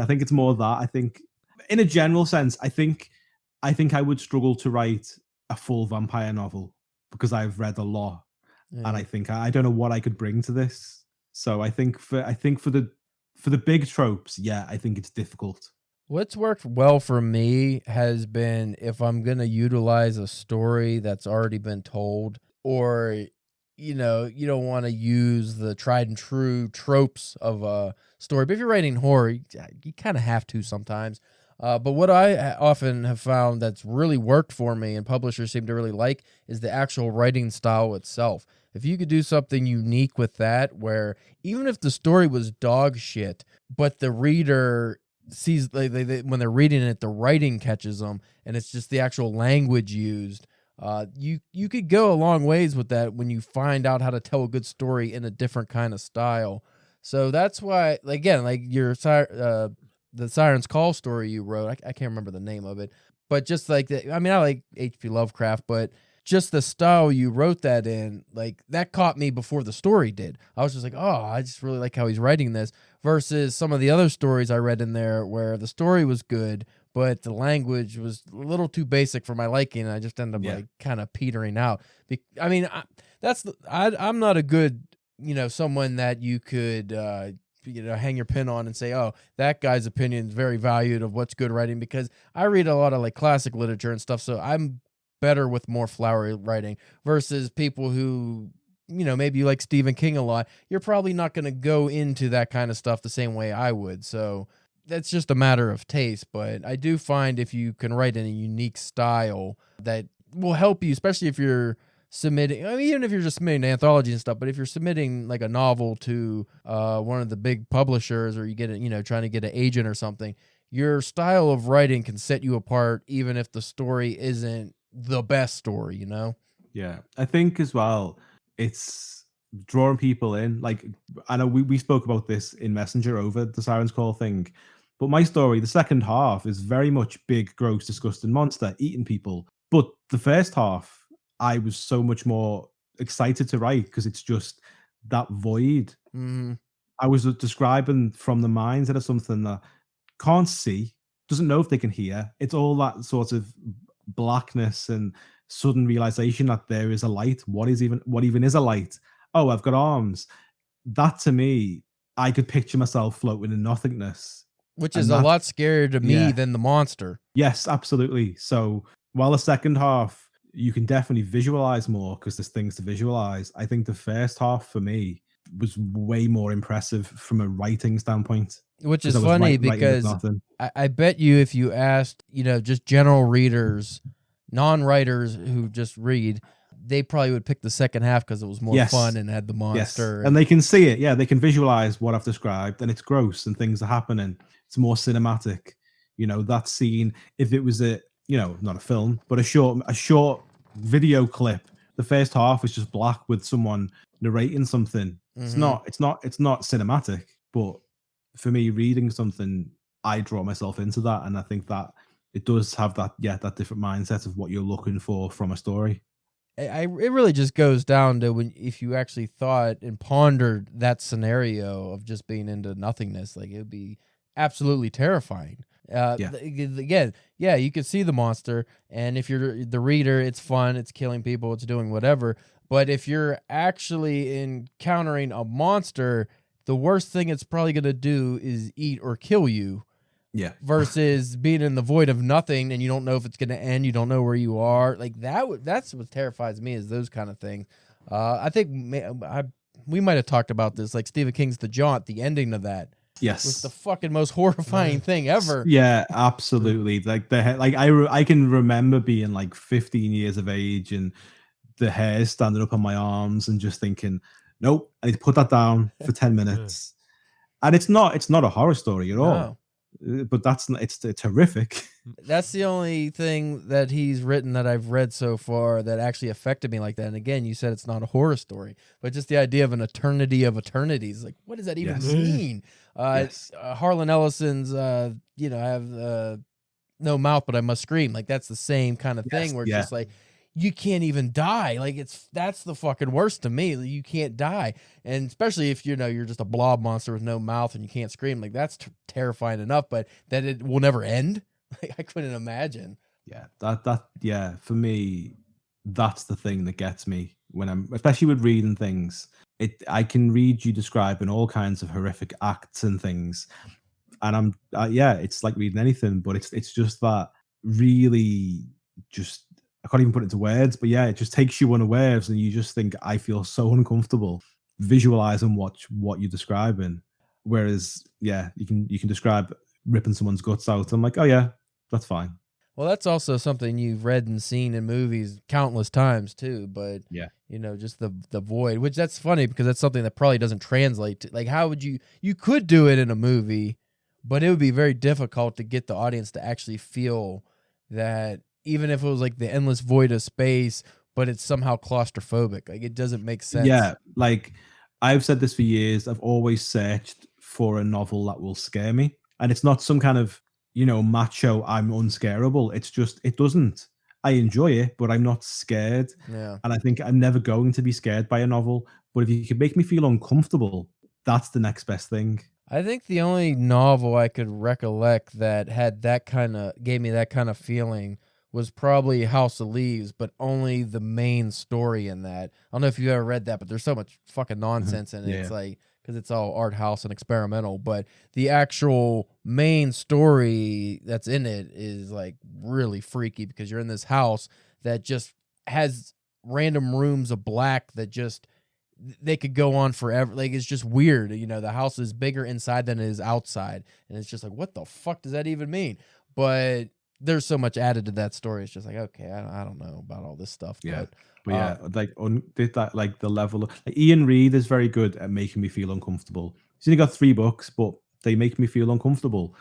think it's more that. I think, in a general sense, I think I would struggle to write a full vampire novel because I've read a lot, and I think I don't know what I could bring to this. So I think for the big tropes, I think it's difficult. What's worked well for me has been, if I'm going to utilize a story that's already been told, or, you don't want to use the tried and true tropes of a story. But if you're writing horror, you kind of have to sometimes. But what I often have found that's really worked for me, and publishers seem to really like, is the actual writing style itself. If you could do something unique with that, where even if the story was dog shit, but the reader sees, when they're reading it, the writing catches them, and it's just the actual language used, You could go a long ways with that when you find out how to tell a good story in a different kind of style. So that's why, again, like the Siren's Call story you wrote, I can't remember the name of it, but just like that, I mean, I like H.P. Lovecraft, but just the style you wrote that in, like that caught me before the story did. I was just like, oh, I just really like how he's writing this, versus some of the other stories I read in there where the story was good, but the language was a little too basic for my liking, and I just ended up like kind of petering out. I mean, I'm not a good, someone that you could, hang your pin on and say, oh, that guy's opinion is very valued of what's good writing, because I read a lot of like classic literature and stuff, so I'm better with more flowery writing versus people who, maybe you like Stephen King a lot. You're probably not going to go into that kind of stuff the same way I would. So that's just a matter of taste. But I do find if you can write in a unique style that will help you, especially if you're submitting, I mean, even if you're just submitting to anthology and stuff, but if you're submitting like a novel to one of the big publishers, or you get it, trying to get an agent or something, your style of writing can set you apart, even if the story isn't the best story, Yeah, I think as well, it's drawing people in. Like, I know we spoke about this in Messenger over the Siren's Call thing, but my story, the second half, is very much big, gross, disgusting monster eating people. But the first half, I was so much more excited to write because it's just that void. I was describing from the mindset of something that can't see, doesn't know if they can hear. It's all that sort of blackness and sudden realization that there is a light. What even is a light? Oh, I've got arms. That, to me, I could picture myself floating in nothingness, which is a lot scarier to me than the monster. Yes, absolutely. So while the second half you can definitely visualize more because there's things to visualize, I think the first half for me was way more impressive from a writing standpoint. Which is funny because I bet you if you asked, just general readers, non-writers who just read, they probably would pick the second half because it was more fun and had the monster. Yes. And they can see it. Yeah, they can visualize what I've described, and it's gross and things are happening. It's more cinematic. That scene, if it was not a film, but a short video clip, the first half was just black with someone narrating something. It's not cinematic, but for me, reading something, I draw myself into that, and I think that it does have that different mindset of what you're looking for from a story. It really just goes down to if you actually thought and pondered that scenario of just being into nothingness, like it would be absolutely terrifying. Again, you could see the monster, and if you're the reader, it's fun, it's killing people, it's doing whatever. But if you're actually encountering a monster, the worst thing it's probably going to do is eat or kill you. Yeah. Versus being in the void of nothing and you don't know if it's going to end, you don't know where you are. Like that's what terrifies me, is those kind of things. I think we might have talked about this, like Stephen King's The Jaunt, the ending of that. Yes. Was the fucking most horrifying thing ever. Yeah, absolutely. I can remember being like 15 years of age and the hair standing up on my arms and just thinking, nope, I need to put that down for 10 minutes. And it's not a horror story at all. But it's horrific. That's the only thing that he's written that I've read so far that actually affected me like that. And again, you said it's not a horror story, but just the idea of an eternity of eternities. Like, what does that even mean? Harlan Ellison's, I have no mouth, but I must scream. Like, that's the same kind of thing where it's just like, you can't even die. Like, that's the fucking worst to me. You can't die. And especially if, you're just a blob monster with no mouth and you can't scream, like that's terrifying enough, but that it will never end. Like, I couldn't imagine. Yeah. That for me, that's the thing that gets me when especially with reading things. I can read you describing all kinds of horrific acts and things. And it's like reading anything, but it's just that really just, I can't even put it into words, but it just takes you unawares, and you just think, I feel so uncomfortable visualizing what you're describing. Whereas, you can describe ripping someone's guts out. I'm like, oh yeah, that's fine. Well, that's also something you've read and seen in movies countless times too. But just the void, which that's funny because that's something that probably doesn't translate to, like, how would you could do it in a movie, but it would be very difficult to get the audience to actually feel that even if it was like the endless void of space, but it's somehow claustrophobic. Like it doesn't make sense. Yeah, like I've said this for years. I've always searched for a novel that will scare me, and it's not some kind of macho I'm unscarable. It's just it doesn't. I enjoy it, but I'm not scared. Yeah. And I think I'm never going to be scared by a novel. But if you could make me feel uncomfortable, that's the next best thing. I think the only novel I could recollect that had gave me that kind of feeling was probably House of Leaves, but only the main story in that. I don't know if you ever read that, but there's so much fucking nonsense in it. Yeah. It's like, because it's all art house and experimental, but the actual main story that's in it is like really freaky because you're in this house that just has random rooms of black that just they could go on forever. Like it's just weird. The house is bigger inside than it is outside, and it's just like, what the fuck does that even mean? But there's so much added to that story. It's just like, okay, I don't know about all this stuff. Yeah. But But yeah, did that like the level of Ian Reid is very good at making me feel uncomfortable. He's only got 3 books, but they make me feel uncomfortable.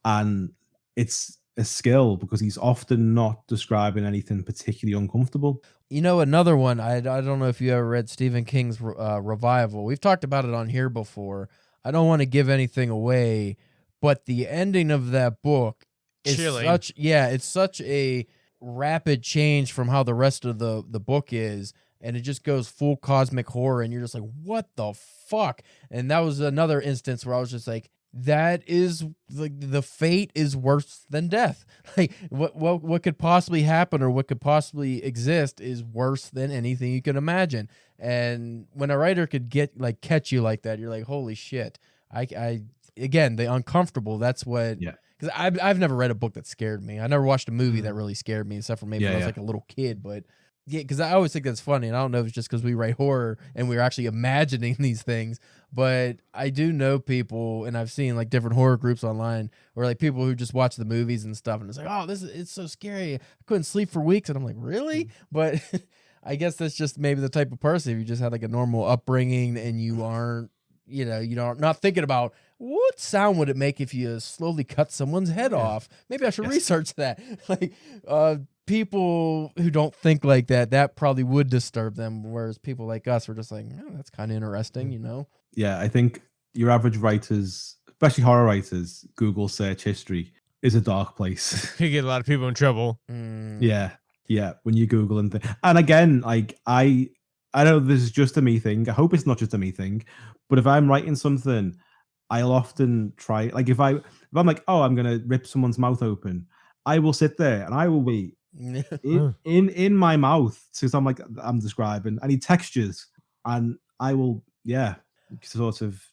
And it's a skill because he's often not describing anything particularly uncomfortable. Another one, I don't know if you ever read Stephen King's Revival. We've talked about it on here before. I don't want to give anything away, but the ending of that book is Chilling. it's such a rapid change from how the rest of the book is, and it just goes full cosmic horror, and you're just like, what the fuck? And that was another instance where I was just like, that is like the fate is worse than death. Like what could possibly happen or what could possibly exist is worse than anything you can imagine. And when a writer could catch you like that, you're like, holy shit. I again, the uncomfortable, that's what. Yeah. Because I've never read a book that scared me. I never watched a movie that really scared me, except for maybe when I was like a little kid. But yeah, because I always think that's funny. And I don't know if it's just because we write horror and we're actually imagining these things. But I do know people, and I've seen like different horror groups online, or like people who just watch the movies and stuff, and it's like, oh, it's so scary. I couldn't sleep for weeks, and I'm like, really? But I guess that's just maybe the type of person. If you just had like a normal upbringing and you aren't, not thinking about what sound would it make if you slowly cut someone's head off? Maybe I should research that. Like people who don't think like that probably would disturb them. Whereas people like us were just like, oh, that's kind of interesting, Yeah, I think your average writers, especially horror writers, Google search history is a dark place. You get a lot of people in trouble. Yeah. When you Google and again, like I know this is just a me thing. I hope it's not just a me thing. But if I'm writing something, I'll often try. Like if I'm like, oh, I'm gonna rip someone's mouth open, I will sit there and I will be in my mouth because I'm describing. I need textures, and I will sort of.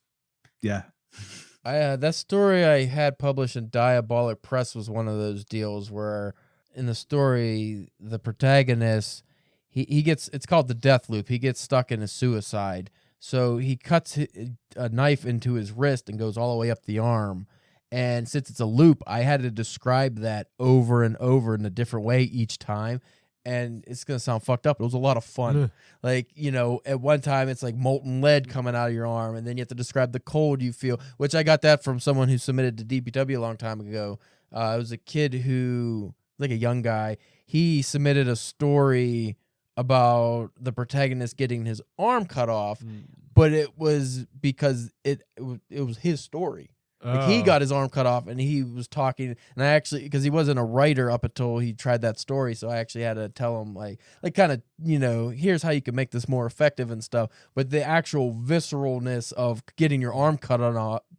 That story I had published in Diabolic Press was one of those deals where in the story the protagonist he gets, it's called the death loop. He gets stuck in a suicide. So he cuts a knife into his wrist and goes all the way up the arm. And since it's a loop, I had to describe that over and over in a different way each time. And it's going to sound fucked up. It was a lot of fun. Like, at one time it's like molten lead coming out of your arm. And then you have to describe the cold you feel, which I got that from someone who submitted to DPW a long time ago. It was a kid who, like a young guy, he submitted a story about the protagonist getting his arm cut off, but it was because it was his story. Like he got his arm cut off and he was talking, and I actually, because he wasn't a writer up until he tried that story, so I actually had to tell him like kind of, here's how you can make this more effective and stuff. But the actual visceralness of getting your arm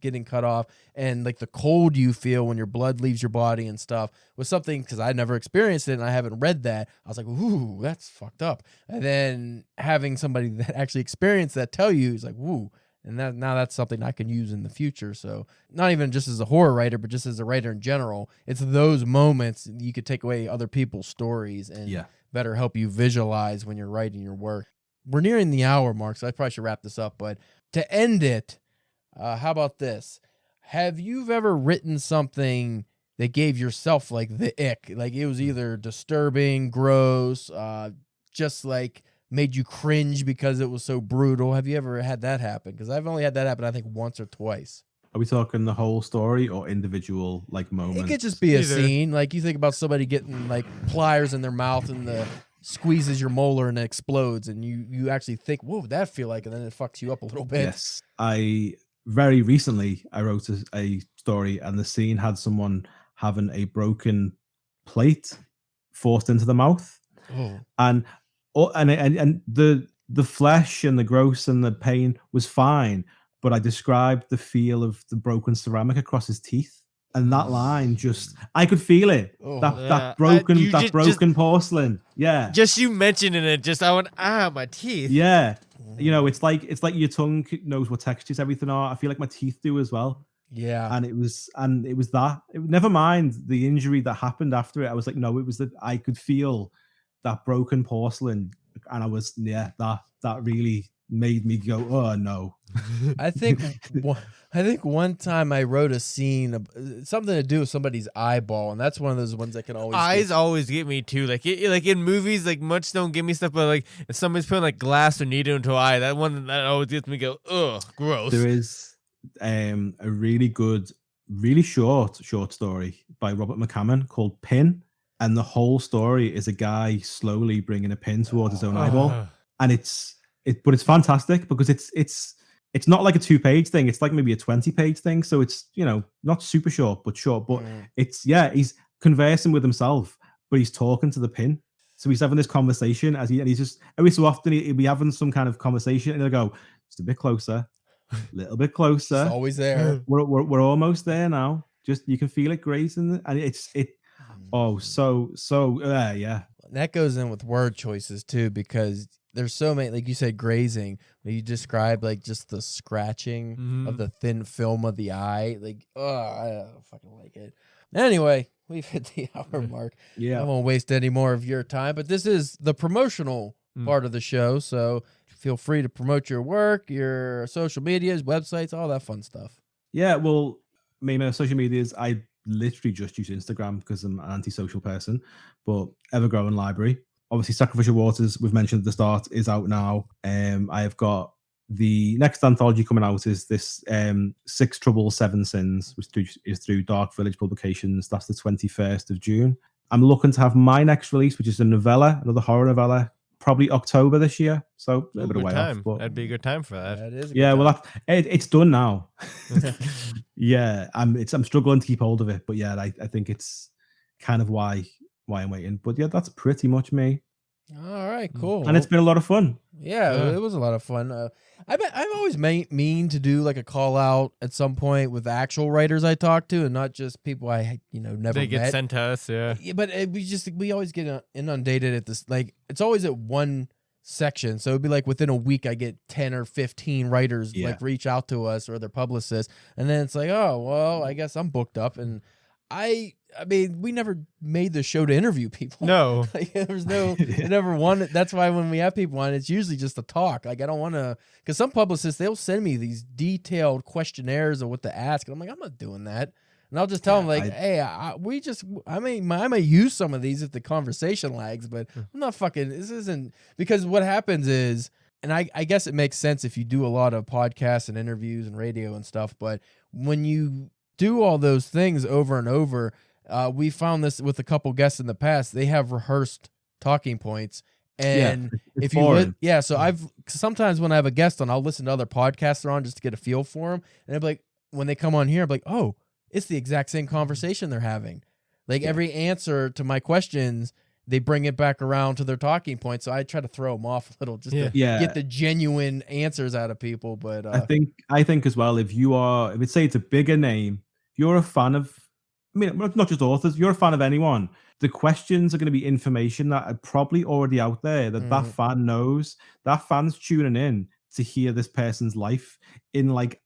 getting cut off and like the cold you feel when your blood leaves your body and stuff was something, because I never experienced it and I haven't read that. I was like, ooh, that's fucked up. And then having somebody that actually experienced that tell you is like, ooh. And now that's something I can use in the future. So not even just as a horror writer, but just as a writer in general, it's those moments you could take away other people's stories and better help you visualize when you're writing your work. We're nearing the hour mark, so I probably should wrap this up. But to end it, how about this? Have you ever written something that gave yourself like the ick? Like it was either disturbing, gross, just like made you cringe because it was so brutal. Have you ever had that happen? Because I've only had that happen, I think, once or twice. Are we talking the whole story or individual like moments? It could just be a Either. scene. Like you think about somebody getting like pliers in their mouth and the squeezes your molar and it explodes, and you actually think, what would that feel like? And then it fucks you up a little bit. Yes. Very recently I wrote a story, and the scene had someone having a broken plate forced into the mouth. Oh. And the flesh and the gross and the pain was fine, but I described the feel of the broken ceramic across his teeth, and that line I could feel it. Oh. That broken porcelain. Yeah. Just you mentioning it, I went, my teeth. Yeah. You know, it's like your tongue knows what textures everything are. I feel like my teeth do as well. Yeah. And it was that. Never mind the injury that happened after it. I was like, no, it was that I could feel that broken porcelain, and I was that really made me go, oh no. I think one time I wrote a scene, something to do with somebody's eyeball, and that's one of those ones that can always Eyes always get me too. Like in movies, like much don't give me stuff, but like if somebody's putting like glass or needle into an eye, that one that always gets me go, ugh, gross. There is a really good, really short story by Robert McCammon called Pin, and the whole story is a guy slowly bringing a pin towards his own eyeball, and it's fantastic because it's not like a 2-page thing. It's like maybe a 20-page thing. So it's, you know, not super short, but he's conversing with himself, but he's talking to the pin. So he's having this conversation and he's just, every so often he'll be having some kind of conversation and he'll go, just a bit closer, a little bit closer. It's always there. We're almost there now. Just, you can feel it grazing. And yeah. That goes in with word choices too, because there's so many, like you said, grazing. When you describe like just the scratching of the thin film of the eye, like, I don't fucking like it. Anyway, we've hit the hour mark. Yeah, I won't waste any more of your time, but this is the promotional part of the show, so feel free to promote your work, your social medias, websites, all that fun stuff. Yeah, well, my social medias, I literally just use Instagram because I'm an antisocial person, but ever-growing library. Obviously, Sacrificial Waters, we've mentioned at the start, is out now. I have got the next anthology coming out is this 6 Troubles, 7 Sins, which is through Dark Village Publications. That's the 21st of June. I'm looking to have my next release, which is a novella, another horror novella, probably October this year. So a little bit of way off. But that'd be a good time for that. That is. It's done now. Yeah, I'm struggling to keep hold of it, but yeah, I think it's kind of why I'm waiting. But yeah, that's pretty much me. All right, cool. And it's been a lot of fun. Yeah, it was a lot of fun. I've always mean to do like a call out at some point with actual writers I talk to, and not just people I never They get met. sent to us, yeah. But we always get inundated at this. Like it's always at one section, so it'd be like within a week I get 10 or 15 writers like reach out to us or their publicists, and then it's like, oh well, I guess I'm booked up, and I mean, we never made the show to interview people. No. Like, there's no, I never wanted. That's why when we have people on, it's usually just a talk. Like, I don't want to, because some publicists, they'll send me these detailed questionnaires of what to ask. And I'm like, I'm not doing that. And I'll just tell them, like, hey, I may use some of these if the conversation lags, but I'm not fucking, this isn't, because what happens is, and I guess it makes sense if you do a lot of podcasts and interviews and radio and stuff, but when you do all those things over and over, we found this with a couple guests in the past. They have rehearsed talking points, and if you so I've sometimes when I have a guest on, I'll listen to other podcasts they're on just to get a feel for them, and I'm like, when they come on here, I'm like, oh, it's the exact same conversation they're having. Like every answer to my questions, they bring it back around to their talking point. So I try to throw them off a little just to get the genuine answers out of people. But I think as well, if it's say it's a bigger name, you're a fan of, I mean, not just authors, you're a fan of anyone, the questions are going to be information that are probably already out there that fan knows. That fan's tuning in to hear this person's life in like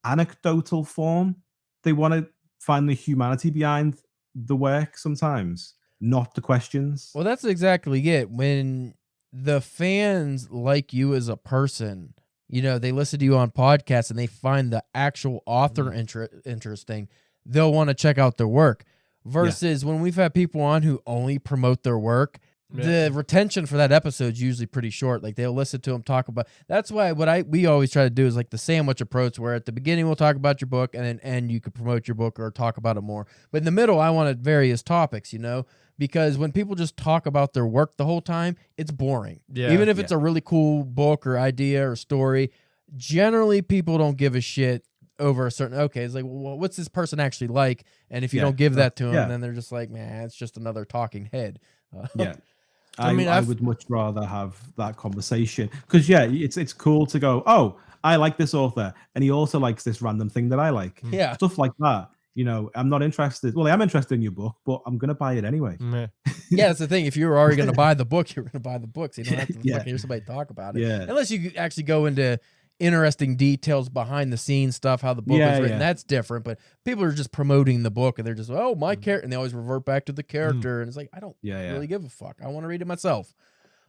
anecdotal form. They want to find the humanity behind the work sometimes, not the questions. Well, that's exactly it. When the fans like you as a person, they listen to you on podcasts and they find the actual author interesting, they'll want to check out their work. Versus when we've had people on who only promote their work, the retention for that episode is usually pretty short. Like they'll listen to them talk about. That's why we always try to do is like the sandwich approach, where at the beginning we'll talk about your book, and then end you could promote your book or talk about it more. But in the middle, I wanted various topics, because when people just talk about their work the whole time, it's boring. Yeah. Even if it's a really cool book or idea or story, generally people don't give a shit over a certain, it's like, well, what's this person actually like? And if you don't give that to them, then they're just like, man, it's just another talking head. I would much rather have that conversation because it's cool to go, oh, I like this author and he also likes this random thing that I like. Yeah. Stuff like that. I'm not interested. Well, I am interested in your book, but I'm going to buy it anyway. Yeah, that's the thing. If you're already going to buy the book, you're going to buy the book. So you don't have to fucking hear somebody talk about it. Yeah. Unless you actually go into interesting details behind the scenes stuff, how the book is written. That's different. But people are just promoting the book and they're just, oh, my character. And they always revert back to the character. And it's like, I don't really give a fuck. I want to read it myself.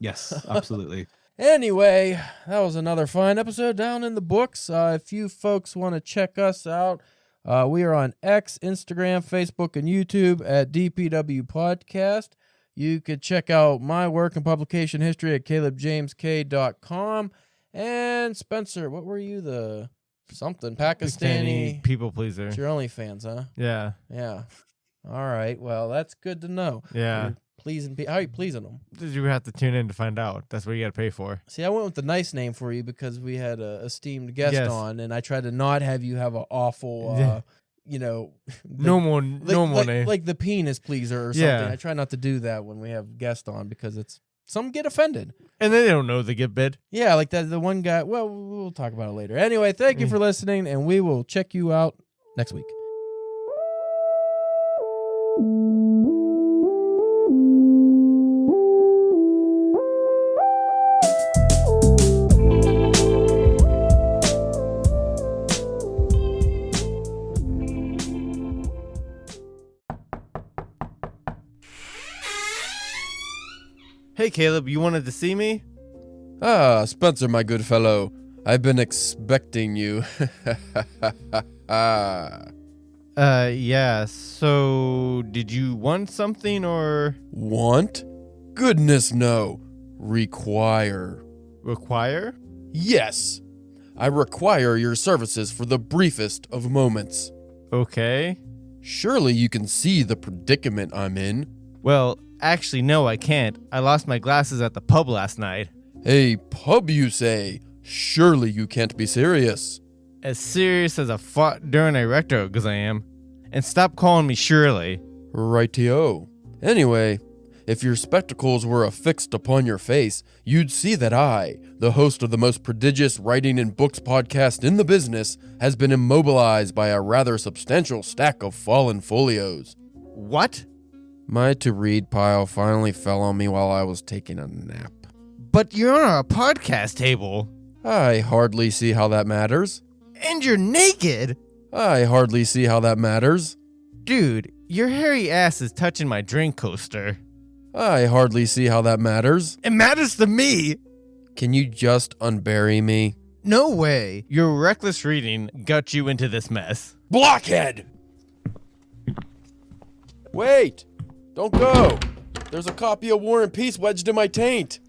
Yes, absolutely. Anyway, that was another fine episode down in the books. If you folks want to check us out, we are on X, Instagram, Facebook, and YouTube at DPW Podcast. You could check out my work and publication history at calebjamesk.com. And Spencer, what were you? The something Pakistani people pleaser. It's your OnlyFans, huh? Yeah. Yeah. All right. Well, that's good to know. Yeah. You're pleasing people. How are you pleasing them? You have to tune in to find out. That's what you got to pay for. See, I went with the nice name for you because we had a esteemed guest on, and I tried to not have you have an awful, normal name. Like the penis pleaser or something. Yeah. I try not to do that when we have guests on because some get offended. And then they don't know they get bid. Yeah, like that. The one guy. Well, we'll talk about it later. Anyway, thank you for listening, and we will check you out next week. Hey, Caleb, you wanted to see me? Ah, Spencer, my good fellow. I've been expecting you. Yeah, so did you want something or? Want? Goodness, no. Require. Require? Yes. I require your services for the briefest of moments. Okay. Surely you can see the predicament I'm in. Well, actually, no, I can't. I lost my glasses at the pub last night. A pub, you say? Surely you can't be serious. As serious as a fought during a recto exam. And stop calling me Shirley. Rightio. Anyway, if your spectacles were affixed upon your face, you'd see that I, the host of the most prodigious writing and books podcast in the business, has been immobilized by a rather substantial stack of fallen folios. What? My to-read pile finally fell on me while I was taking a nap. But you're on a podcast table. I hardly see how that matters. And you're naked. I hardly see how that matters. Dude, your hairy ass is touching my drink coaster. I hardly see how that matters. It matters to me. Can you just unbury me? No way. Your reckless reading got you into this mess. Blockhead! Wait! Don't go! There's a copy of War and Peace wedged in my taint.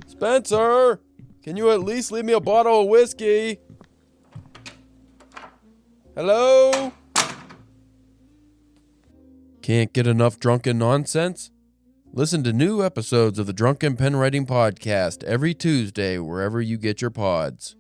Spencer! Can you at least leave me a bottle of whiskey? Hello? Can't get enough drunken nonsense? Listen to new episodes of the Drunken Pen Writing Podcast every Tuesday wherever you get your pods.